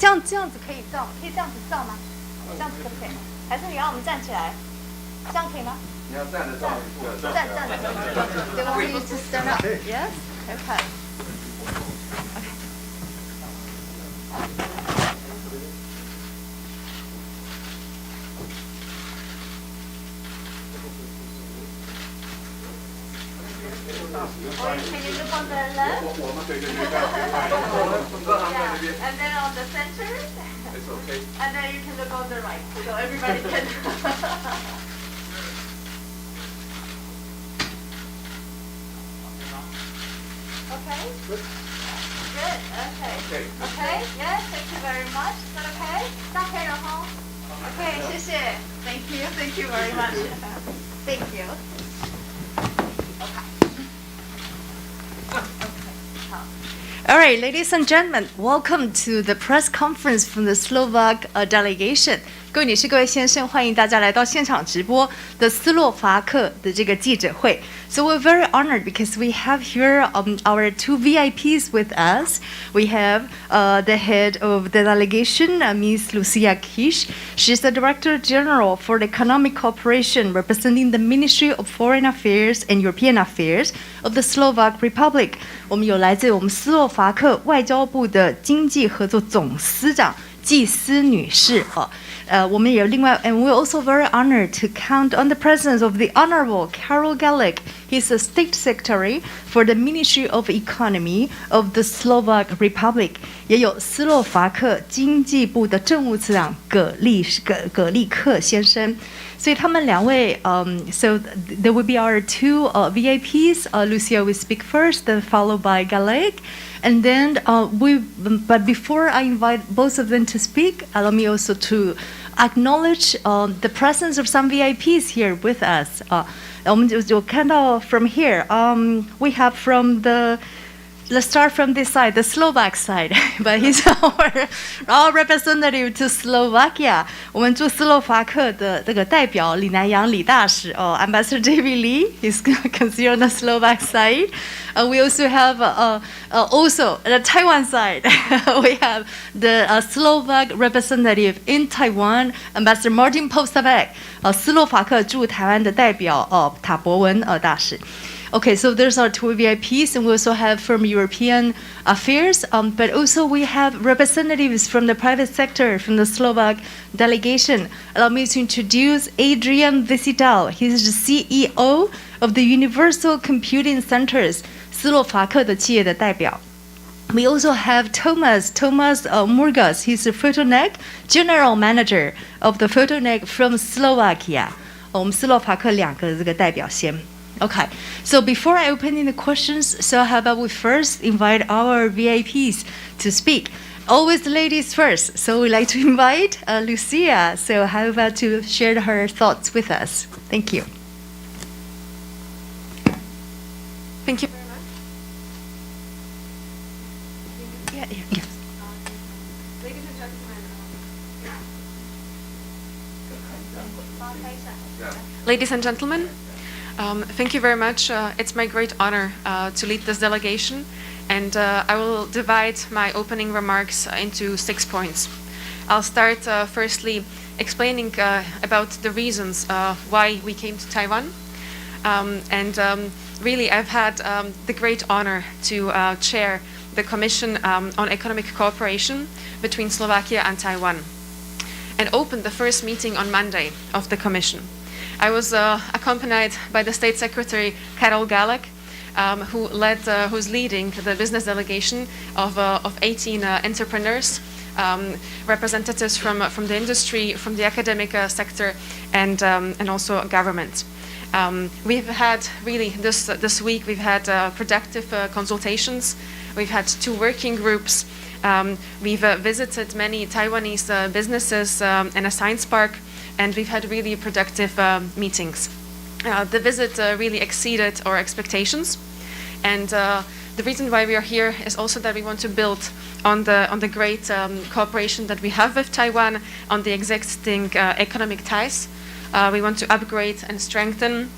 这样子可以照，可以这样子照吗？这样子可不可以？还是你让我们站起来？这样可以吗？你要站着照，站着。They want you to stand up. Yes. Okay. Or can you look on the left? Yeah. And then on the center. It's okay. And then you can look on the right, so everybody can. Okay. Good. Okay. Okay. Yes. Thank you very much. Is that okay? Is that okay, Rahul? Okay. 谢谢. Thank you. Thank you very much. Thank you. All right, ladies and gentlemen, welcome to the press conference from the Slovak Delegation. 各位女士、各位先生，欢迎大家来到现场直播的斯洛伐克的这个记者会。So we're very honored because we have here our two VIPs with us. We have the head of the delegation, Ms. Lucia Kišš. She's the Director General for the Economic Cooperation, representing the Ministry of Foreign Affairs and European Affairs of the Slovak Republic. 我们有来自我们斯洛伐克外交部的经济合作总司长季丝女士我们也另外 and we're also very honored to count on the presence of the Honorable Karol Galek. He's the State Secretary for the Ministry of Economy of the Slovak Republic. 也有斯洛伐克经济部的政务次长葛力克先生。所以他们两位so there will be our two VIPs. Lucia will speak first, then followed by Galek. And then but before I invite both of them to speak, allow me also to acknowledge the presence of some VIPs here with us. 我们就看到 from here, we have from let's start from this side, the Slovak side, but he's our representative to Slovakia. 我们驻斯洛伐克的这个代表李南阳李大使Ambassador David Lee, he's considered on the Slovak side. We also have also the Taiwan side. We have the Slovak representative in Taiwan, Ambassador Martin Podstavek. 斯洛伐克驻台湾的代表塔博文大使。Okay, so there's our two VIPs, and we also have from European Affairs, but also we have representatives from the private sector, from the Slovak Delegation. Allow me to introduce Adrian Visidal. He's the CEO of the Universal Computing Centers, 斯洛伐克的企业的代表。We also have Thomas Murgas. He's the Photonet General Manager of the Photonet from Slovakia. 我们斯洛伐克两个这个代表先。Okay, so before I open in the questions, so how about we first invite our VIPs to speak? Always ladies first, so we'd like to invite Lucia. So how about to share her thoughts with us? Thank you. Thank you very much. Yeah. Ladies and gentlemen. Ladies and gentlemen. Thank you very much. It's my great honor to lead this delegation, and I will divide my opening remarks into 6 points. I'll start firstly explaining about the reasons why we came to Taiwan, and really I've had the great honor to chair the Commission on Economic Cooperation between Slovakia and Taiwan, and opened the first meeting on Monday of the Commission. I was accompanied by the State Secretary Karol Galek, who's leading the business delegation of 18 entrepreneurs, representatives from the industry, from the academic sector, and also government. We've had really this week we've had productive consultations. We've had 2 working groups. We've visited many Taiwanese businesses and a science park. And we've had really productive meetings. The visit really exceeded our expectations, and the reason why we are here is also that we want to build on the great cooperation that we have with Taiwan, on the existing economic ties. We want to upgrade and strengthen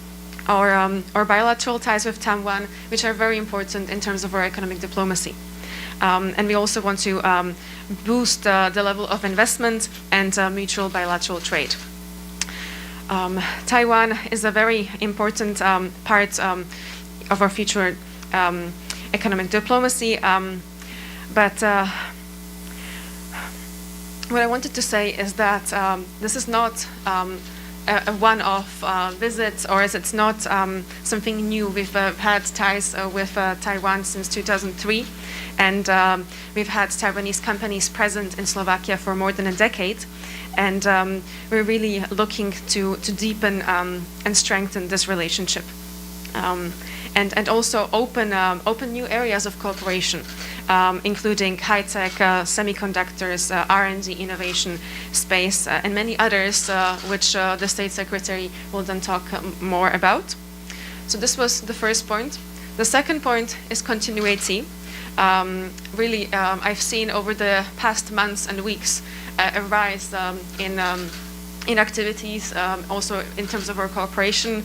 our bilateral ties with Taiwan, which are very important in terms of our economic diplomacy. And we also want to boost the level of investment and mutual bilateral trade. Taiwan is a very important part of our future economic diplomacy, but what I wanted to say is that this is not a one-off visit, or it's not something new. We've had ties with Taiwan since 2003, and we've had Taiwanese companies present in Slovakia for more than a decade, and we're really looking to deepen and strengthen this relationship. And also open new areas of cooperation, including high-tech, semiconductors, R&D innovation space, and many others, which the State Secretary will then talk more about. So this was the first point. The second point is continuity. Really, I've seen over the past months and weeks a rise in activities, also in terms of our cooperation.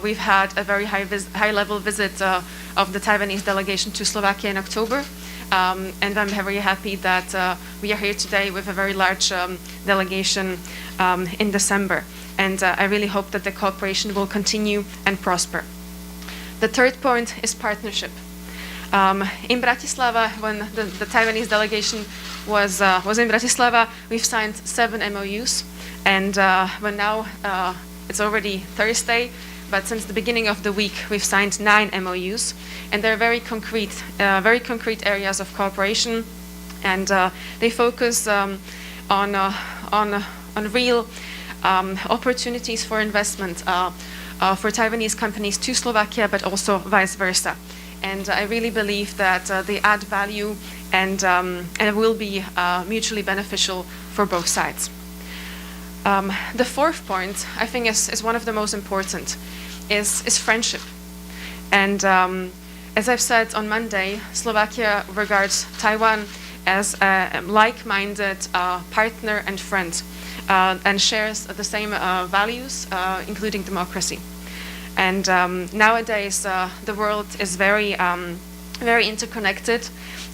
We've had a very high-level visit of the Taiwanese delegation to Slovakia in October, and I'm very happy that we are here today with a very large delegation in December. And I really hope that the cooperation will continue and prosper. The third point is partnership. In Bratislava, when the Taiwanese delegation was in Bratislava, we've signed 7 MOUs. And but now it's already Thursday, but since the beginning of the week, we've signed 9 MOUs, and they're very concrete areas of cooperation, and they focus on real opportunities for investment for Taiwanese companies to Slovakia, but also vice versa. And I really believe that they add value and will be mutually beneficial for both sides. The fourth point, I think, is one of the most important, is friendship. And as I've said on Monday, Slovakia regards Taiwan as a like-minded partner and friend, and shares the same values, including democracy. And nowadays, the world is very interconnected,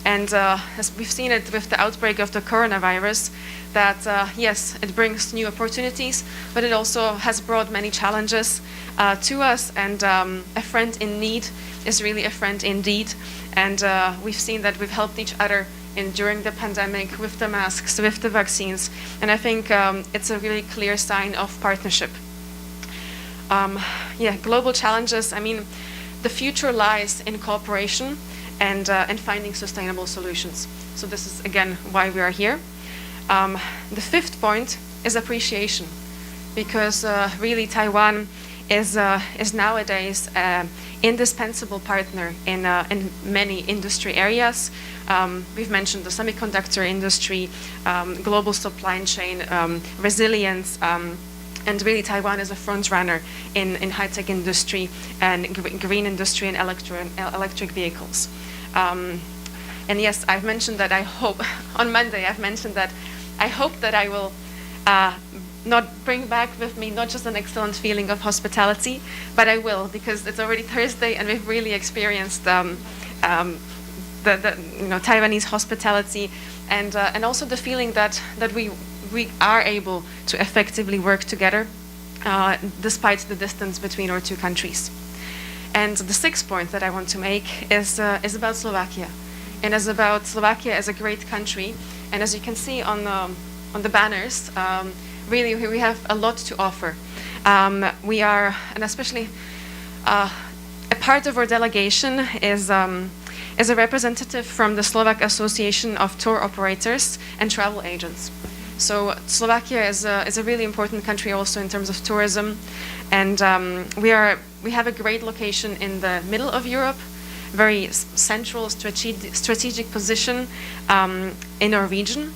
and as we've seen it with the outbreak of the coronavirus, that yes, it brings new opportunities, but it also has brought many challenges to us, and a friend in need is really a friend indeed. And we've seen that we've helped each other during the pandemic with the masks, with the vaccines, and I think it's a really clear sign of partnership. Global challenges, I mean, the future lies in cooperation and finding sustainable solutions. So this is, again, why we are here. The fifth point is appreciation, because really Taiwan is nowadays an indispensable partner in many industry areas. We've mentioned the semiconductor industry, global supply chain, resilience, and really Taiwan is a front runner in high-tech industry and green industry and electric vehicles. And yes, I've mentioned that I hope, on Monday I've mentioned that I hope that I will not bring back with me not just an excellent feeling of hospitality, but I will, because it's already Thursday and we've really experienced the Taiwanese hospitality, and also the feeling that we are able to effectively work together despite the distance between our two countries. And the sixth point that I want to make is about Slovakia, and is about Slovakia as a great country. And as you can see on the banners, really we have a lot to offer. We are, and especially a part of our delegation is a representative from the Slovak Association of Tour Operators and Travel Agents. So Slovakia is a really important country also in terms of tourism, and we have a great location in the middle of Europe, very central strategic position in our region,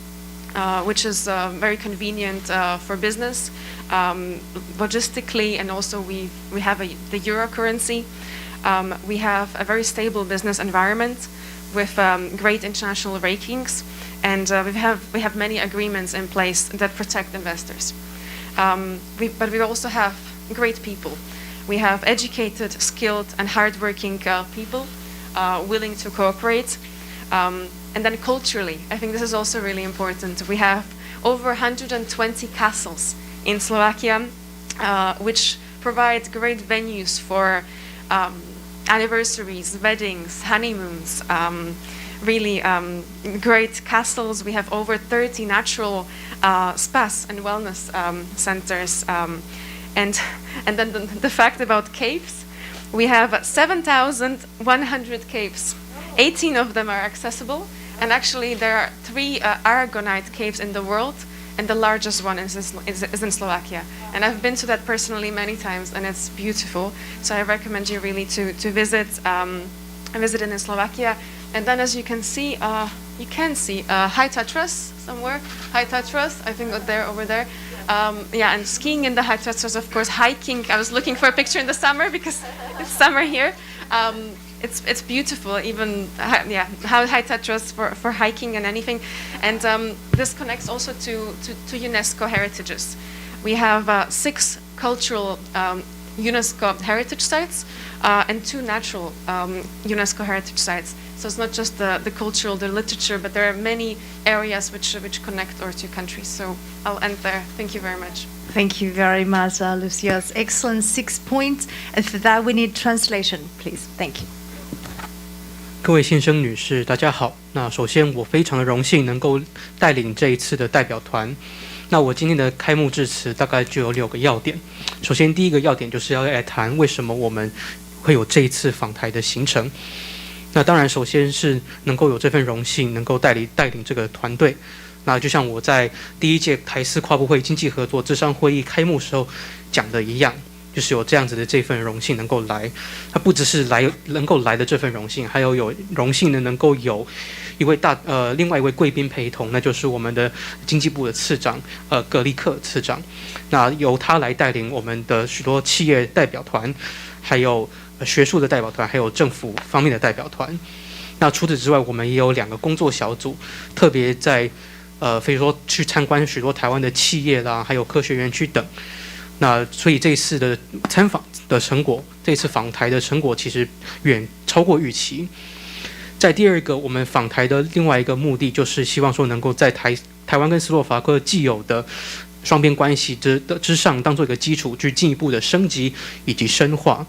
which is very convenient for business, logistically, and also we have the euro currency. We have a very stable business environment with great international rankings, and we have many agreements in place that protect investors. But we also have great people. We have educated, skilled, and hardworking people willing to cooperate. And then culturally, I think this is also really important. We have over 120 castles in Slovakia, which provide great venues for anniversaries, weddings, honeymoons, really great castles. We have over 30 natural spas and wellness centers. And then the fact about caves, we have 7,100 caves. 18 of them are accessible, and actually there are 3 aragonite caves in the world, and the largest one is in Slovakia. And I've been to that personally many times, and it's beautiful. So I recommend you really to visit it in Slovakia. And then, as you can see high Tatras somewhere. High Tatras, I think over there. Yeah, and skiing in the high Tatras, of course. Hiking. I was looking for a picture in the summer because it's summer here. It's beautiful, even high Tatras for hiking and anything. And this connects also to UNESCO heritages. We have 6 cultural UNESCO heritage sites and 2 natural UNESCO heritage sites. So it's not just the cultural, the literature, but there are many areas which connect our 2 countries. So I'll end there. Thank you very much. Thank you very much, Lucia. Excellent 6 points. And for that, we need translation, please. Thank you. 各位先生女士，大家好。那首先，我非常的荣幸能够带领这一次的代表团。那我今天的开幕致辞大概就有6个要点。首先，第一个要点就是要来谈为什么我们会有这一次访台的行程。那当然，首先是能够有这份荣幸，能够带领这个团队。那就像我在第1届台斯跨部会经济合作智商会议开幕时候讲的一样。就是有这样子的这份荣幸能够来，它不只是能够来的这份荣幸，还有荣幸的能够有另外一位贵宾陪同，那就是我们的经济部的次长葛力克次长，那由他来带领我们的许多企业代表团，还有学术的代表团，还有政府方面的代表团。那除此之外，我们也有2个工作小组，特别在比如说去参观许多台湾的企业啦，还有科学园区等。那所以这一次的参访的成果，这次访台的成果其实远超过预期。在第2个，我们访台的另外一个目的，就是希望说能够在台湾跟斯洛伐克既有的双边关系之上，当做一个基础，去进一步的升级以及深化。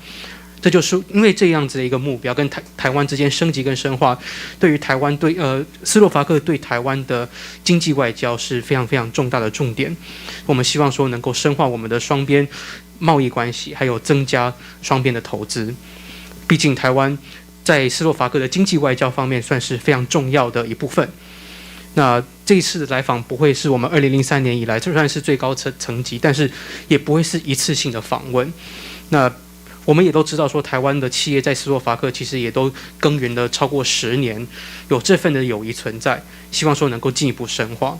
这就是因为这样子的一个目标，跟台湾之间升级跟深化，对于台湾斯洛伐克对台湾的经济外交是非常非常重大的重点。我们希望说能够深化我们的双边贸易关系，还有增加双边的投资。毕竟台湾在斯洛伐克的经济外交方面算是非常重要的一部分。那这一次的来访不会是我们2003年以来这算是最高层级，但是也不会是一次性的访问。那我们也都知道说，台湾的企业在斯洛伐克其实也都耕耘了超过10年，有这份的友谊存在，希望说能够进一步深化。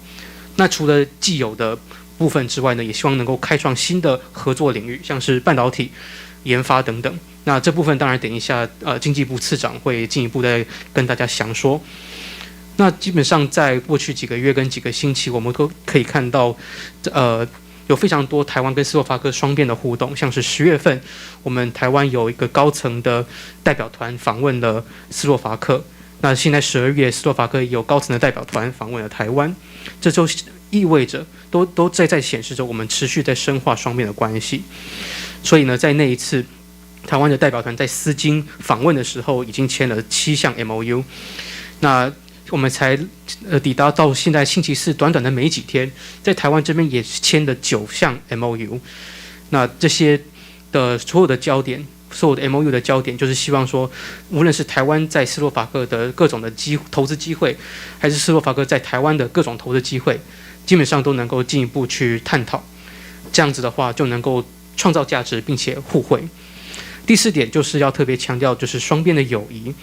那除了既有的部分之外呢，也希望能够开创新的合作领域，像是半导体研发等等。那这部分当然等一下经济部次长会进一步再跟大家详说。那基本上在过去几个月跟几个星期，我们都可以看到有非常多台湾跟斯洛伐克双边的互动，像是10月份，我们台湾有一个高层的代表团访问了斯洛伐克。那现在12月，斯洛伐克也有高层的代表团访问了台湾，这就意味着都在显示着我们持续在深化双边的关系。所以呢，在那一次台湾的代表团在斯金访问的时候，已经签了7项 MOU。那我们才抵达到现在星期四，短短的没几天，在台湾这边也签了9项 MOU。那这些的所有的MOU 的焦点，就是希望说，无论是台湾在斯洛伐克的各种的投资机会，还是斯洛伐克在台湾的各种投资机会，基本上都能够进一步去探讨。这样子的话，就能够创造价值，并且互惠。第4点就是要特别强调，就是双边的友谊。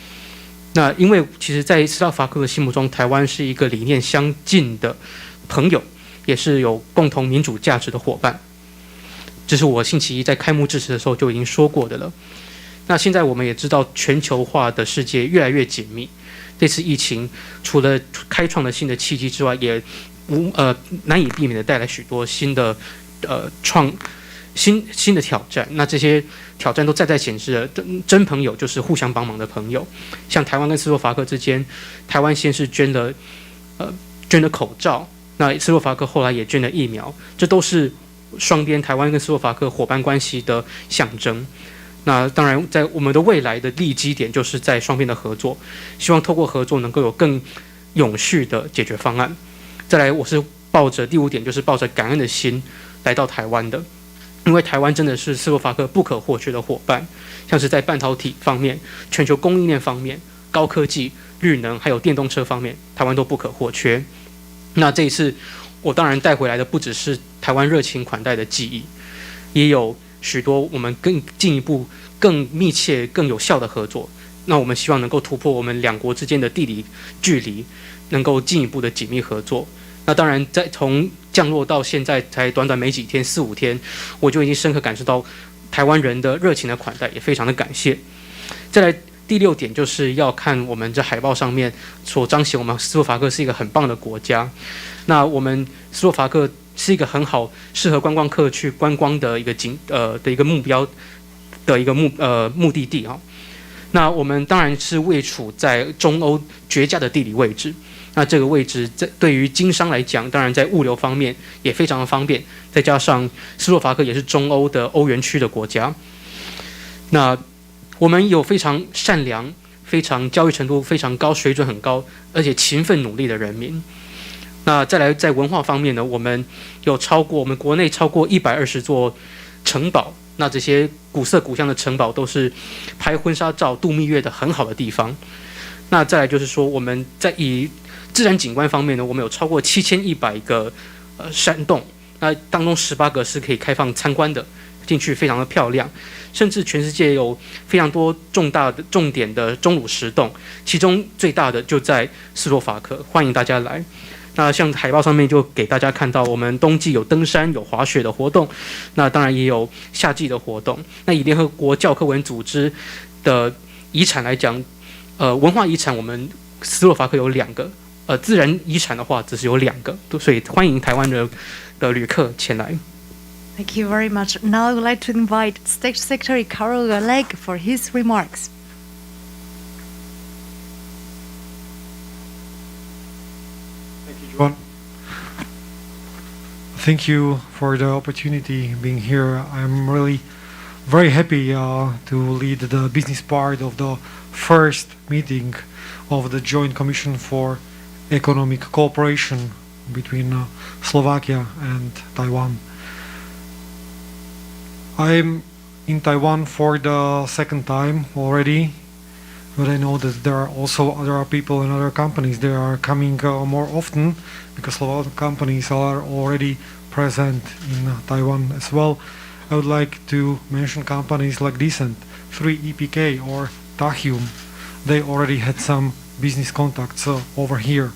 那因为其实在斯洛伐克的心目中，台湾是一个理念相近的朋友，也是有共同民主价值的伙伴。这是我星期一在开幕致辞的时候就已经说过的了。那现在我们也知道，全球化的世界越来越紧密。这次疫情除了开创了新的契机之外，也难以避免的带来许多新的新的挑战。那这些挑战都在显示了真朋友就是互相帮忙的朋友。像台湾跟斯洛伐克之间，台湾先是捐了口罩，那斯洛伐克后来也捐了疫苗，这都是双边台湾跟斯洛伐克伙伴关系的象征。那当然，在我们的未来的立基点就是在双边的合作，希望透过合作能够有更永续的解决方案。再来，我是抱着第5点，就是抱着感恩的心来到台湾的，因为台湾真的是斯洛伐克不可或缺的伙伴，像是在半导体方面、全球供应链方面、高科技、绿能还有电动车方面，台湾都不可或缺。那这一次，我当然带回来的不只是台湾热情款待的记忆，也有许多我们更进一步、更密切、更有效的合作。那我们希望能够突破我们两国之间的地理距离，能够进一步的紧密合作。那当然，在从降落到现在才短短没几天，4-5天，我就已经深刻感受到台湾人的热情的款待，也非常的感谢。再来第6点，就是要看我们这海报上面所彰显我们斯洛伐克是一个很棒的国家。那我们斯洛伐克是一个很好适合观光客去观光的一个目标的一个目的地啊。那我们当然是位处在中欧绝佳的地理位置。那这个位置对于经商来讲，当然在物流方面也非常的方便。再加上斯洛伐克也是中欧的欧元区的国家。那我们有非常善良、非常教育程度非常高、水准很高，而且勤奋努力的人民。那再来，在文化方面呢，我们国内超过120座城堡。那这些古色古香的城堡都是拍婚纱照、度蜜月的很好的地方。那再来就是说，我们在以自然景观方面呢，我们有超过7100个山洞，那当中18个是可以开放参观的，进去非常的漂亮。甚至全世界有非常多重点的钟乳石洞，其中最大的就在斯洛伐克，欢迎大家来。那像海报上面就给大家看到，我们冬季有登山、有滑雪的活动，那当然也有夏季的活动。那以联合国教科文组织的遗产来讲，文化遗产我们斯洛伐克有2个，自然遗产的话只是有2个，所以欢迎台湾的旅客前来。Thank you very much. Now I would like to invite State Secretary Karol Galek for his remarks. Thank you, John. Thank you for the opportunity being here. I'm really very happy to lead the business part of the first meeting of the Joint Commission for Economic Cooperation between Slovakia and Taiwan. I'm in Taiwan for the 2nd time already, but I know that there are people and other companies that are coming more often, because Slovak companies are already present in Taiwan as well. I would like to mention companies like Decent, 3EPK or Tachium. They already had some business contacts over here.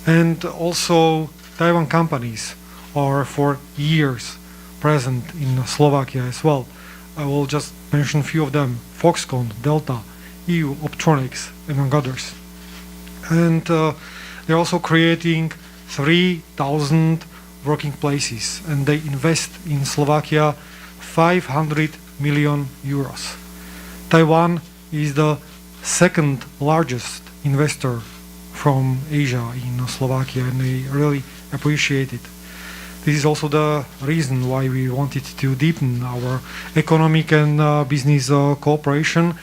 And also Taiwan companies are for years present in Slovakia as well. I will just mention a few of them: Foxconn, Delta, EU, Optronics, among others. And they're also creating 3,000 working places, and they invest in Slovakia 500 million euros. Taiwan is the 2nd largest investor from Asia in Slovakia, and they really appreciate it. This is also the reason why we wanted to deepen our economic and business cooperation,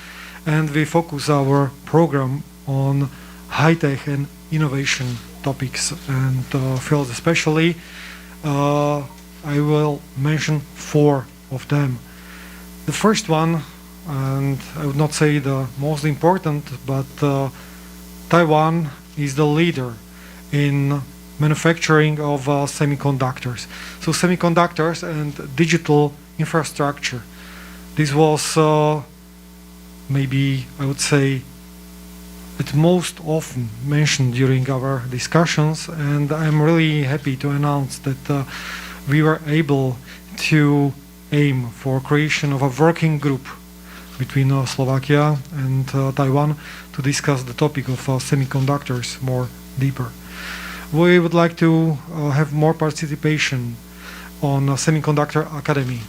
and we focus our program on high-tech and innovation topics and fields especially. I will mention 4 of them. The first one, and I would not say the most important, but Taiwan is the leader in manufacturing of semiconductors. So semiconductors and digital infrastructure. This was maybe, I would say, it most often mentioned during our discussions, and I'm really happy to announce that we were able to aim for creation of a working group between Slovakia and Taiwan to discuss the topic of semiconductors more deeper. We would like to have more participation on Semiconductor Academy.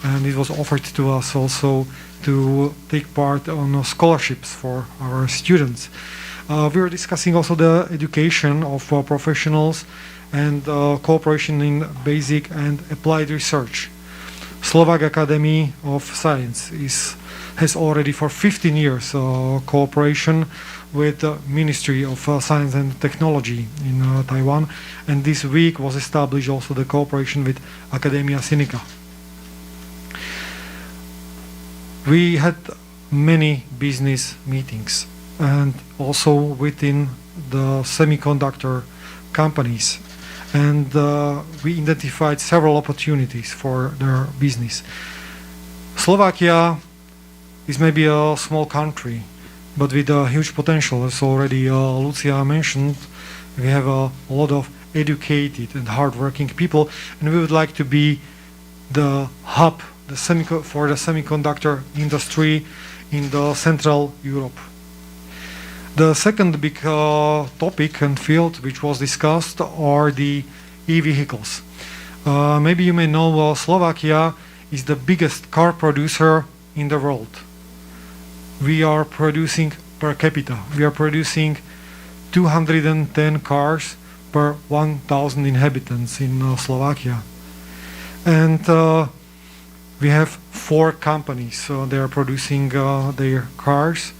and it was offered to us also to take part on scholarships for our students. We were discussing also the education of professionals and cooperation in basic and applied research. Slovak Academy of Science has already for 15 years cooperation with the Ministry of Science and Technology in Taiwan, and this week was established also the cooperation with Academia Sinica. We had many business meetings, and also within the semiconductor companies, and we identified several opportunities for their business. Slovakia is maybe a small country, but with a huge potential. As already Lucia mentioned, we have a lot of educated and hardworking people, and we would like to be the hub for the semiconductor industry in the Central Europe. The second big topic and field which was discussed are the e-vehicles. Maybe you may know Slovakia is the biggest car producer in the world. We are producing per capita. We are producing 210 cars per 1,000 inhabitants in Slovakia. And we have 4 companies. They are producing their cars.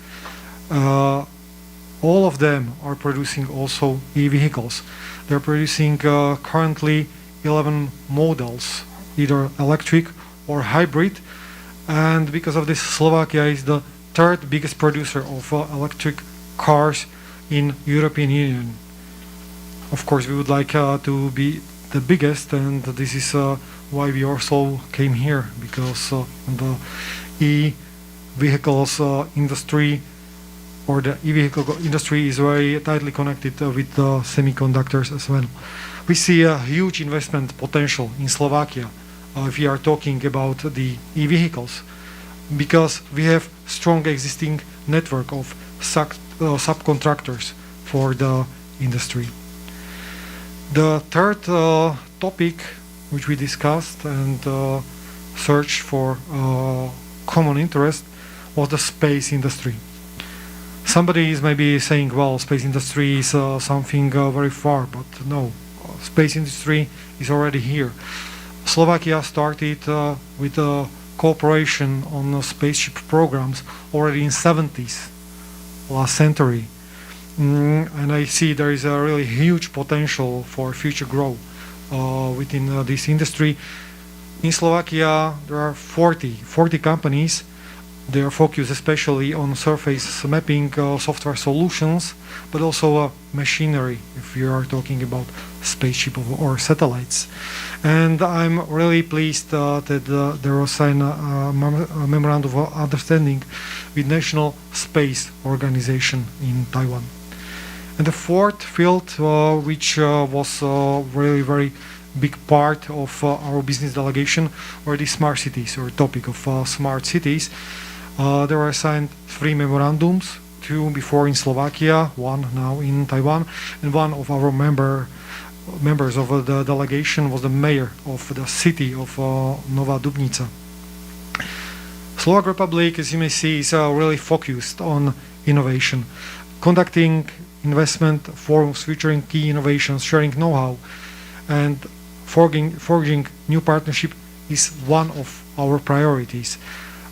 All of them are producing also e-vehicles. They're producing currently 11 models, either electric or hybrid. And because of this, Slovakia is the 3rd biggest producer of electric cars in European Union. Of course, we would like to be the biggest, and this is why we also came here, because the e-vehicles industry, or the e-vehicle industry, is very tightly connected with the semiconductors as well. We see a huge investment potential in Slovakia if we are talking about the e-vehicles, because we have strong existing network of subcontractors for the industry. The third topic which we discussed and searched for common interest was the space industry. Somebody is maybe saying, well, space industry is something very far, but no, space industry is already here. Slovakia started with cooperation on spaceship programs already in 70s, last century. And I see there is a really huge potential for future growth within this industry. In Slovakia, there are 40 companies. They are focused especially on surface mapping software solutions, but also machinery, if you are talking about spaceship or satellites. And I'm really pleased that there was signed a memorandum of understanding with National Space Organization in Taiwan. And the fourth field, which was really very big part of our business delegation, were the smart cities, or topic of smart cities. There were signed 3 memorandums, 2 before in Slovakia, 1 now in Taiwan, and one of our members of the delegation was the mayor of the city of Nova Dubnica. Slovak Republic, as you may see, is really focused on innovation, conducting investment forums featuring key innovations, sharing know-how, and forging new partnership is one of our priorities.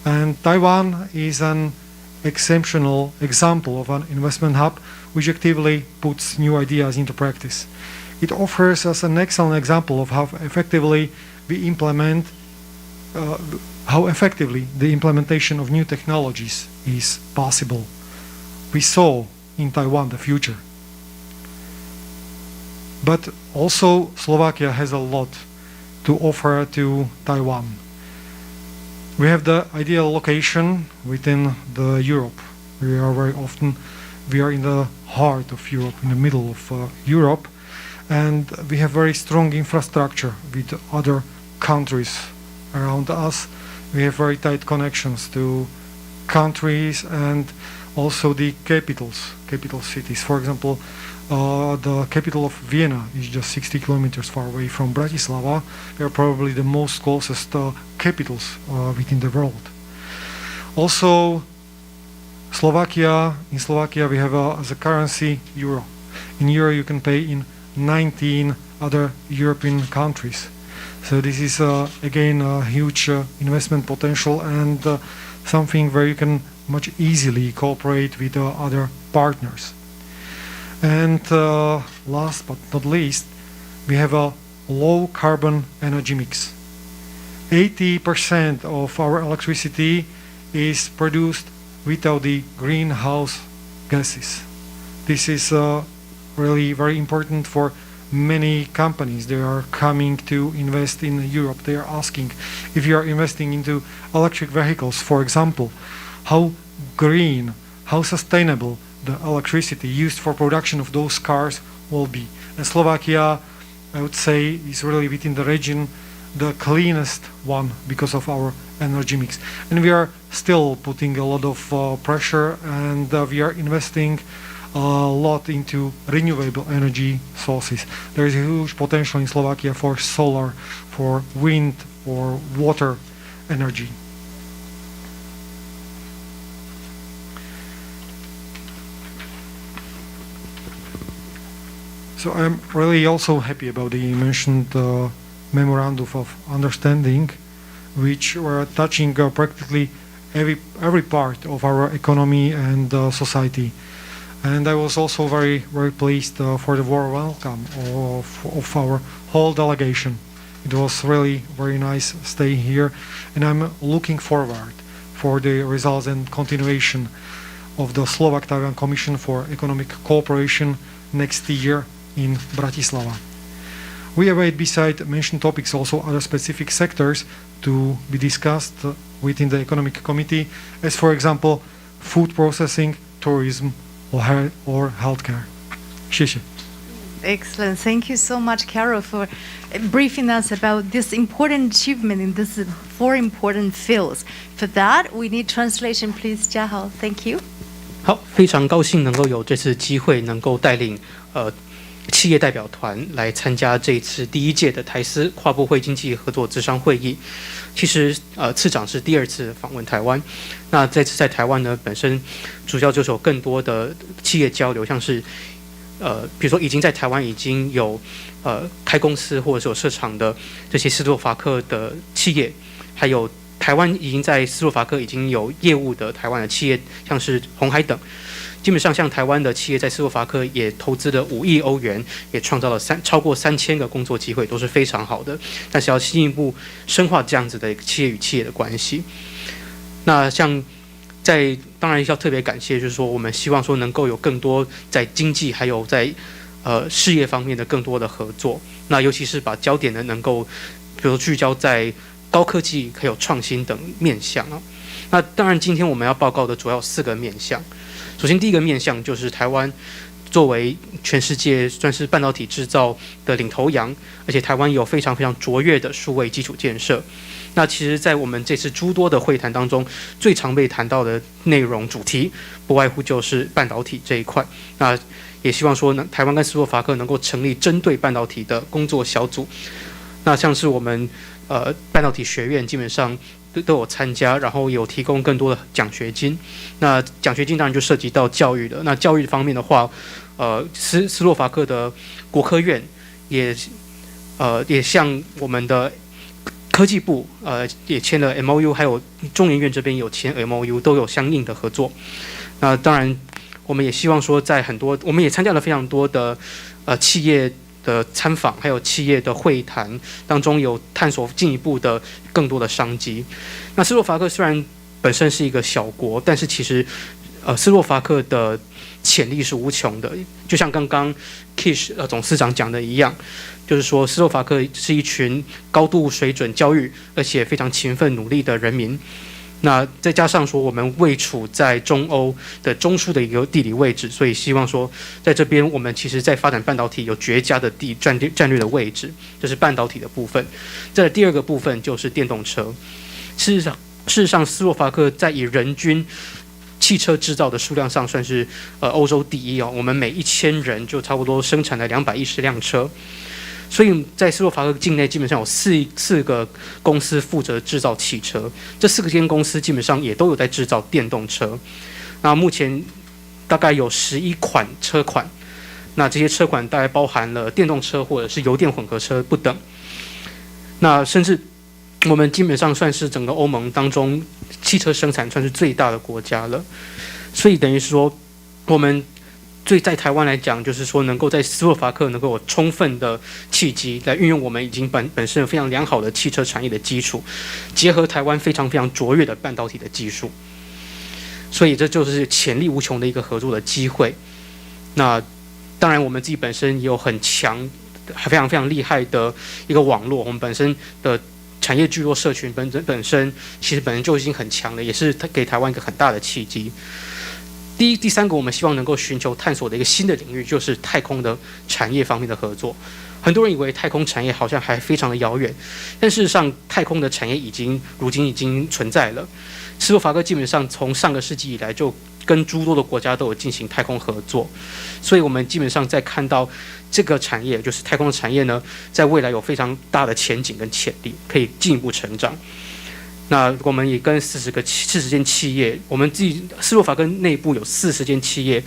And Taiwan is an exceptional example of an investment hub which actively puts new ideas into practice. It offers us an excellent example of how effectively we implement, how effectively the implementation of new technologies is possible. We saw in Taiwan the future. But also Slovakia has a lot to offer to Taiwan. We have the ideal location within the Europe. We are in the heart of Europe, in the middle of Europe, and we have very strong infrastructure with other countries around us. We have very tight connections to countries, and also the capital cities. For example, the capital of Vienna is just 60 kilometers far away from Bratislava. They are probably the most closest capitals within the world. Also, in Slovakia we have as a currency euro. In euro you can pay in 19 other European countries. So this is again a huge investment potential and something where you can much easily cooperate with other partners. And last but not least, we have a low carbon energy mix. 80% of our electricity is produced without the greenhouse gases. This is really very important for many companies. They are coming to invest in Europe. They are asking, if you are investing into electric vehicles, for example, how green, how sustainable the electricity used for production of those cars will be. And Slovakia, I would say, is really within the region the cleanest one because of our energy mix. And we are still putting a lot of pressure, and we are investing a lot into renewable energy sources. There is a huge potential in Slovakia for solar, for wind, or water energy. So I'm really also happy about the mentioned memorandum of understanding, which were touching practically every part of our economy and society. And I was also very pleased for the warm welcome of our whole delegation. It was really very nice stay here, and I'm looking forward for the results and continuation of the Slovak Taiwan Commission for Economic Cooperation next year in Bratislava. We await, beside mentioned topics, also other specific sectors to be discussed within the Economic Committee, as for example, food processing, tourism, or healthcare. 谢谢. Excellent. Thank you so much, Karol, for briefing us about this important achievement in these 4 important fields. For that, we need translation, please, Jiahao. Thank you. 好，非常高兴能够有这次机会，能够带领企业代表团来参加这一次第1届的台斯跨部会经济合作咨商会议。其实次长是第2次访问台湾，那这次在台湾呢，本身主要就是有更多的企业交流，像是比如说已经在台湾已经有开公司或者是有设厂的这些斯洛伐克的企业，还有台湾已经在斯洛伐克已经有业务的台湾的企业，像是鸿海等。基本上，像台湾的企业在斯洛伐克也投资了5亿欧元，也创造了超过3000个工作机会，都是非常好的。但是要进一步深化这样子的企业与企业的关系。那像当然要特别感谢，就是说我们希望说能够有更多在经济还有在事业方面的更多的合作。那尤其是把焦点呢能够，比如聚焦在高科技还有创新等面向啊。那当然，今天我们要报告的主要4个面向。首先，第一个面向就是台湾作为全世界算是半导体制造的领头羊，而且台湾有非常非常卓越的数位基础建设。那其实，在我们这次诸多的会谈当中，最常被谈到的内容主题，不外乎就是半导体这一块。那也希望说呢，台湾跟斯洛伐克能够成立针对半导体的工作小组。那像是我们半导体学院基本上都有参加，然后有提供更多的奖学金。那奖学金当然就涉及到教育的。那教育方面的话，斯洛伐克的国科院也向我们的科技部也签了 MOU， 还有中研院这边有签 MOU， 都有相应的合作。那当然，我们也希望说，我们也参加了非常多的企业的参访，还有企业的会谈当中，有探索进一步的更多的商机。那斯洛伐克虽然本身是一个小国，但是其实斯洛伐克的潜力是无穷的。就像刚刚 Kišš 总司长讲的一样，就是说斯洛伐克是一群高度水准教育而且非常勤奋努力的人民。那再加上说我们位处在中欧的中枢的一个地理位置，所以希望说在这边我们其实在发展半导体有绝佳的战略的位置，这是半导体的部分。再来第2个部分就是电动车。事实上斯洛伐克在以人均汽车制造的数量上算是欧洲第一哦，我们每1000人就差不多生产了210辆车。所以在斯洛伐克境内基本上有四个公司负责制造汽车，这4间公司基本上也都有在制造电动车。那目前大概有11款车款，那这些车款大概包含了电动车或者是油电混合车不等。那甚至我们基本上算是整个欧盟当中汽车生产算是最大的国家了。所以等于说我们在台湾来讲，就是说能够在斯洛伐克能够有充分的契机来运用我们已经本身有非常良好的汽车产业的基础，结合台湾非常卓越的半导体的技术，所以这就是潜力无穷的一个合作的机会。那当然我们自己本身也有很强非常厉害的一个网络，我们本身的产业聚落社群本身其实本身就已经很强了，也是给台湾一个很大的契机。第三个我们希望能够寻求探索的一个新的领域，就是太空的产业方面的合作。很多人以为太空产业好像还非常的遥远，但事实上太空的产业如今已经存在了。斯洛伐克基本上从上个世纪以来就跟诸多的国家都有进行太空合作，所以我们基本上在看到这个产业，就是太空的产业呢，在未来有非常大的前景跟潜力，可以进一步成长。那我们也跟40间企业，我们自己斯洛伐克内部有40间企业，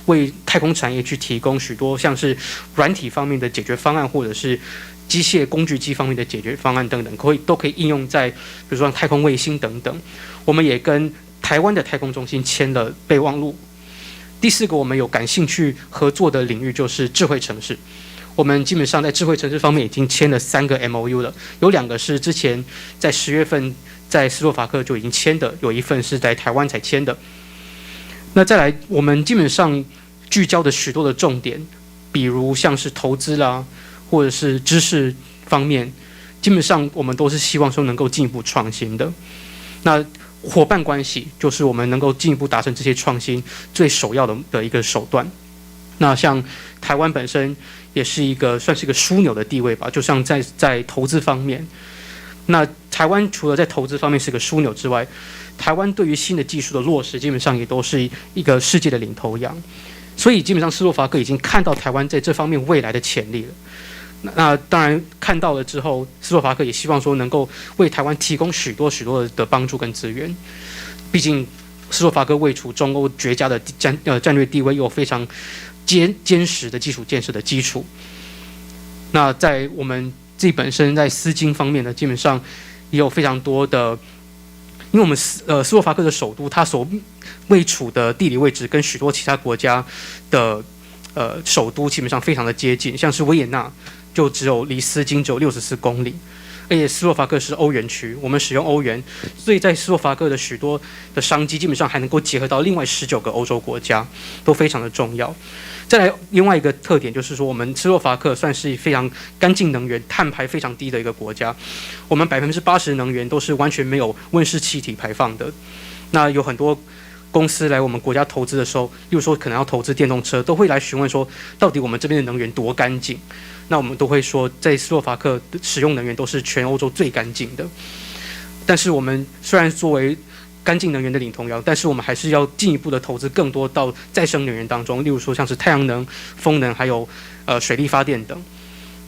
为太空产业去提供许多像是软体方面的解决方案，或者是机械工具机方面的解决方案等等，都可以应用在比如说像太空卫星等等。我们也跟台湾的太空中心签了备忘录。第4个我们有感兴趣合作的领域就是智慧城市。我们基本上在智慧城市方面已经签了3个 MOU 了，有2个是之前在10月份在斯洛伐克就已经签的，有1份是在台湾才签的。那再来，我们基本上聚焦的许多的重点，比如像是投资啦，或者是知识方面，基本上我们都是希望说能够进一步创新的。那伙伴关系就是我们能够进一步达成这些创新最首要的一个手段。那像台湾本身也是算是一个枢纽的地位吧，就像在投资方面，那台湾除了在投资方面是个枢纽之外，台湾对于新的技术的落实，基本上也都是一个世界的领头羊。所以基本上斯洛伐克已经看到台湾在这方面未来的潜力了。那当然看到了之后，斯洛伐克也希望说能够为台湾提供许多的帮助跟资源。毕竟斯洛伐克位处中欧绝佳的战略地位，又有非常坚实的基础建设的基础。那在我们自己本身在丝经方面呢，基本上也有非常多的，因为我们斯洛伐克的首都，它所位处的地理位置跟许多其他国家的首都基本上非常的接近，像是维也纳就离丝经只有64公里。而且斯洛伐克是欧元区，我们使用欧元，所以在斯洛伐克的许多的商机基本上还能够结合到另外19个欧洲国家，都非常的重要。再来，另外一个特点就是说，我们斯洛伐克算是非常干净能源、碳排非常低的一个国家，我们80%能源都是完全没有温室气体排放的。那有很多公司来我们国家投资的时候，例如说可能要投资电动车，都会来询问说，到底我们这边的能源多干净？那我们都会说，在斯洛伐克使用能源都是全欧洲最干净的。但是我们虽然作为干净能源的领头羊，但是我们还是要进一步的投资更多到再生能源当中，例如说像是太阳能、风能，还有水力发电等。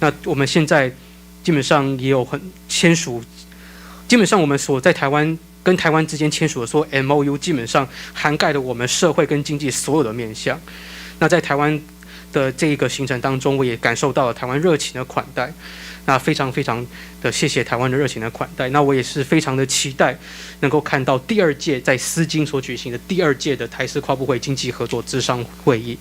那我们现在基本上也有签署，基本上我们所在台湾跟台湾之间签署的所有 MOU， 基本上涵盖了我们社会跟经济所有的面向。那在台湾的这个行程当中，我也感受到了台湾热情的款待，那非常的谢谢台湾的热情的款待。那我也是非常的期待能够看到第2届在丝经所举行的第2届的台斯跨部会经济合作咨商会议。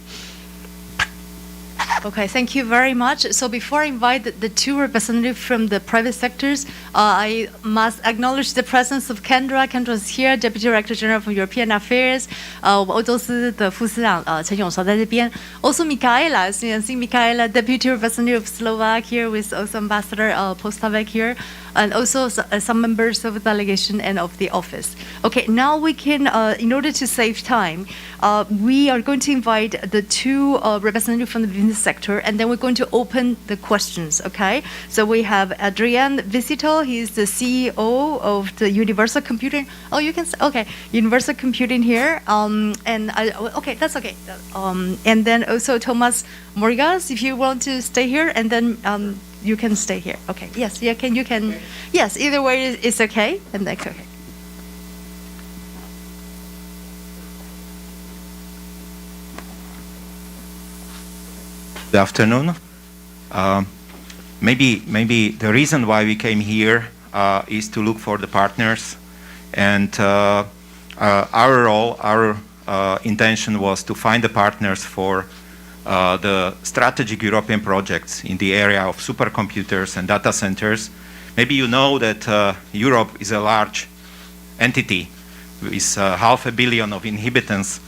Okay, thank you very much. So before I invite the 2 representatives from the private sectors, I must acknowledge the presence of Kendra. Kendra is here, Deputy Director General for European Affairs. 我们欧洲司的副司长陈永韶在这边。Also Michaela, Michaela, Deputy Representative of Slovakia, with also Ambassador Podstavek here. and also some members of the delegation and of the office. Okay, now we can, in order to save time, we are going to invite the two representatives from the business sector, and then we're going to open the questions, okay? So we have Adrian Visito, he's the CEO of the Universal Computing. Oh, you can say, okay, Universal Computing here, okay, that's okay. And then also Thomas Morgas, if you want to stay here, and then you can stay here. Okay, yes, yeah, you can, yes, either way is okay, and that's okay. Good afternoon. Maybe the reason why we came here is to look for the partners, and our role, our intention was to find the partners for the strategic European projects in the area of supercomputers and data centers. Maybe you know that Europe is a large entity with 500 million of inhabitants,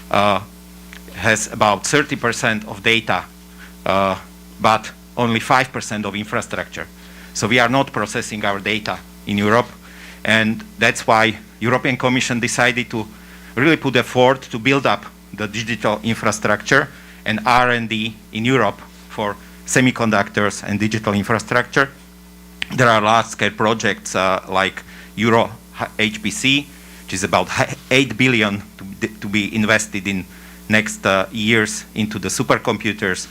has about 30% of data, but only 5% of infrastructure. So we are not processing our data in Europe, and that's why European Commission decided to really put effort to build up the digital infrastructure and R&D in Europe for semiconductors and digital infrastructure. There are large-scale projects like Euro HPC, which is about 8 billion to be invested in next years into the supercomputers,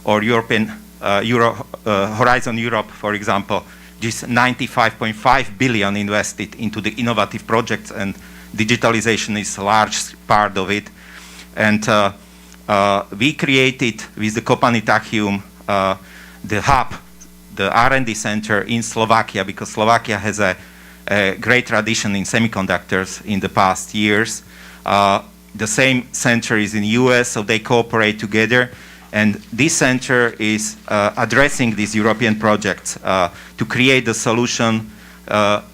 or European Horizon Europe, for example, just 95.5 billion invested into the innovative projects, and digitalization is a large part of it. And we created with the Kopanitachium the hub, the R&D center in Slovakia, because Slovakia has a great tradition in semiconductors in the past years. The same center is in the US, so they cooperate together. And this center is addressing these European projects to create the solution,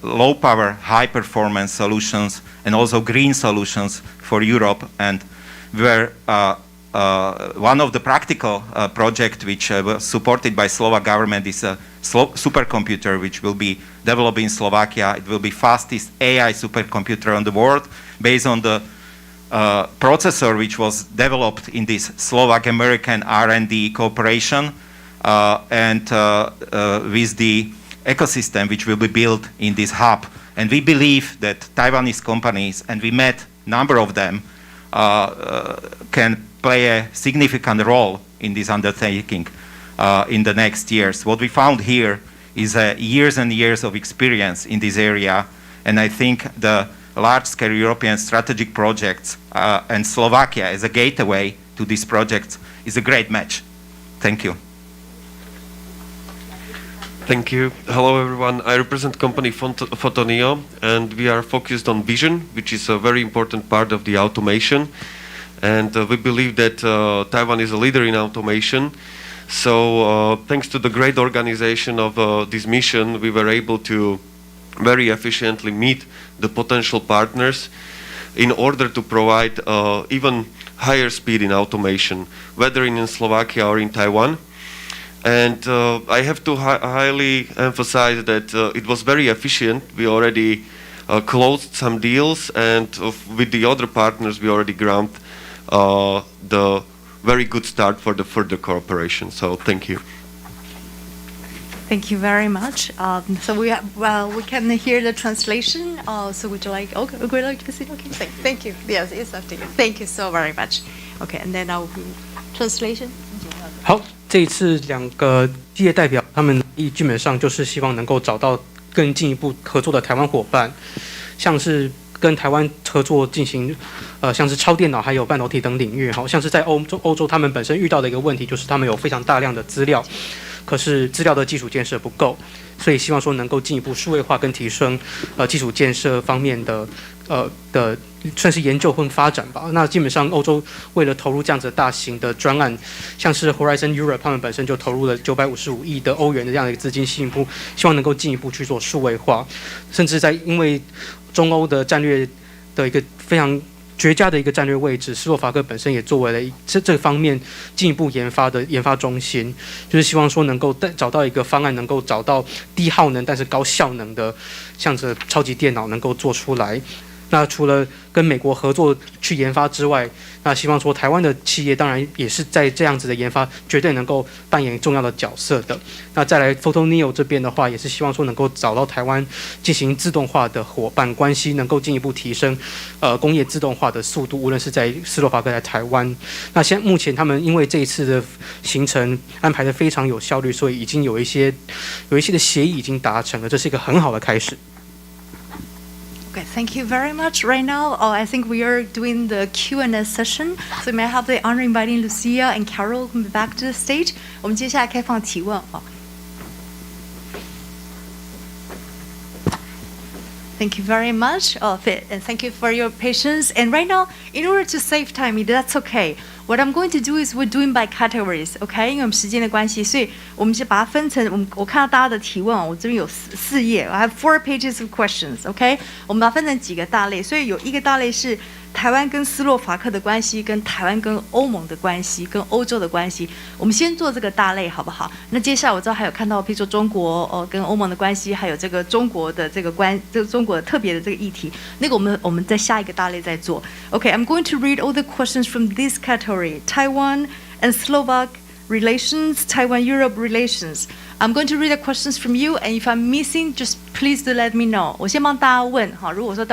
low power, high performance solutions, and also green solutions for Europe. And where one of the practical projects which was supported by Slovak government is a supercomputer which will be developed in Slovakia. It will be fastest AI supercomputer on the world based on the processor which was developed in this Slovak-American R&D cooperation and with the ecosystem which will be built in this hub. And we believe that Taiwanese companies, and we met a number of them, can play a significant role in this undertaking in the next years. What we found here is years and years of experience in this area, and I think the large-scale European strategic projects and Slovakia as a gateway to these projects is a great match. Thank you. Thank you. Hello everyone. I represent company Photoneo, and we are focused on vision, which is a very important part of the automation. And we believe that Taiwan is a leader in automation. So thanks to the great organization of this mission, we were able to very efficiently meet the potential partners in order to provide even higher speed in automation, whether in Slovakia or in Taiwan. And I have to highly emphasize that it was very efficient. We already closed some deals, and with the other partners we already granted the very good start for the further cooperation. So thank you. Thank you very much. So we can hear the translation. So would you like? Okay, would you like to see? Okay, thank you. Yes, it's up to you. Thank you so very much. Okay, and then I'll be translation. 好，这一次两个企业代表，他们基本上就是希望能够找到更进一步合作的台湾伙伴，像是跟台湾合作进行，像是超电脑还有半导体等领域，好像是在欧洲他们本身遇到的一个问题，就是他们有非常大量的资料，可是资料的基础建设不够，所以希望说能够进一步数位化跟提升基础建设方面的算是研究和发展吧。那基本上欧洲为了投入这样子大型的专案，像是 Horizon Europe 他们本身就投入了955亿的欧元的这样的一个资金进一步，希望能够进一步去做数位化，甚至在因为中欧的战略的一个非常绝佳的一个战略位置，斯洛伐克本身也作为了这方面进一步研发中心，就是希望说能够找到一个方案，能够找到低耗能但是高效能的，像这超级电脑能够做出来。那除了跟美国合作去研发之外，那希望说台湾的企业当然也是在这样子的研发绝对能够扮演重要的角色的。那再来 Photoneo 这边的话，也是希望说能够找到台湾进行自动化的伙伴关系，能够进一步提升工业自动化的速度，无论是在斯洛伐克在台湾。那目前他们因为这一次的行程安排的非常有效率，所以已经有一些的协议已经达成了，这是一个很好的开始。Okay, thank you very much. Right now, I think we are doing the Q&A session. So may I have the honor inviting Lucia and Karol come back to the stage? 我们接下来开放提问。Thank you very much, and thank you for your patience. And right now, in order to save time, if that's okay, what I'm going to do is we're doing by categories, okay? 因为我们时间的关系，所以我们就把它分成我看到大家的提问，我这边有4页 ，I have 4 pages of questions, okay? 我们把它分成几个大类，所以有一个大类是台湾跟斯洛伐克的关系，跟台湾跟欧盟的关系，跟欧洲的关系。我们先做这个大类好不好？那接下来我知道还有看到，譬如说中国跟欧盟的关系，还有这个中国的这个中国特别的这个议题，那个我们在下一个大类再做。Okay, I'm going to read all the questions from this category: Taiwan and Slovak relations, Taiwan-Europe relations. I'm going to read the questions from you, and if I'm missing, just please do let me know. 我先帮大家问哈，如果说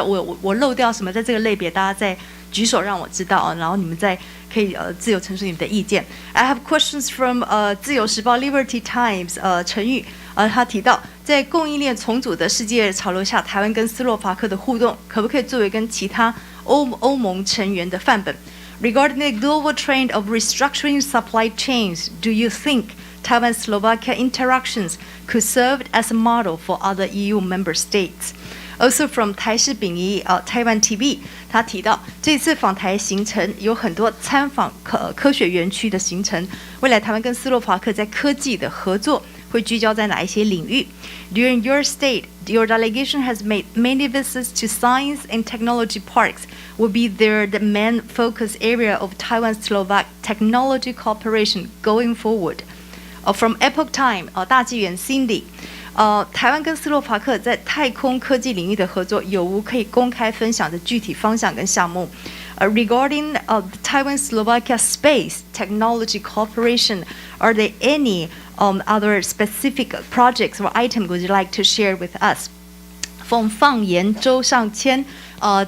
我漏掉什么，在这个类别，大家再举手让我知道，然后你们再可以自由陈述你们的意见。I have questions from 自由时报 Liberty Times 陈玉他提到，在供应链重组的世界潮流下，台湾跟斯洛伐克的互动可不可以作为跟其他欧盟成员的范本？ Regarding the global trend of restructuring supply chains, do you think Taiwan-Slovakia interactions could serve as a model for other EU member states? Also from 台视丙宜Taiwan TV， 他提到这次访台行程有很多参访科学园区的行程，未来台湾跟斯洛伐克在科技的合作会聚焦在哪一些领域 ？During your stay, your delegation has made many visits to science and technology parks. Will be there the main focus area of Taiwan-Slovak technology cooperation going forward? From Epoch Time 大纪元 Cindy， 台湾跟斯洛伐克在太空科技领域的合作有无可以公开分享的具体方向跟项目？Regarding Taiwan-Slovakia space technology cooperation, are there any other specific projects or items would you like to share with us? From 放言周上谦，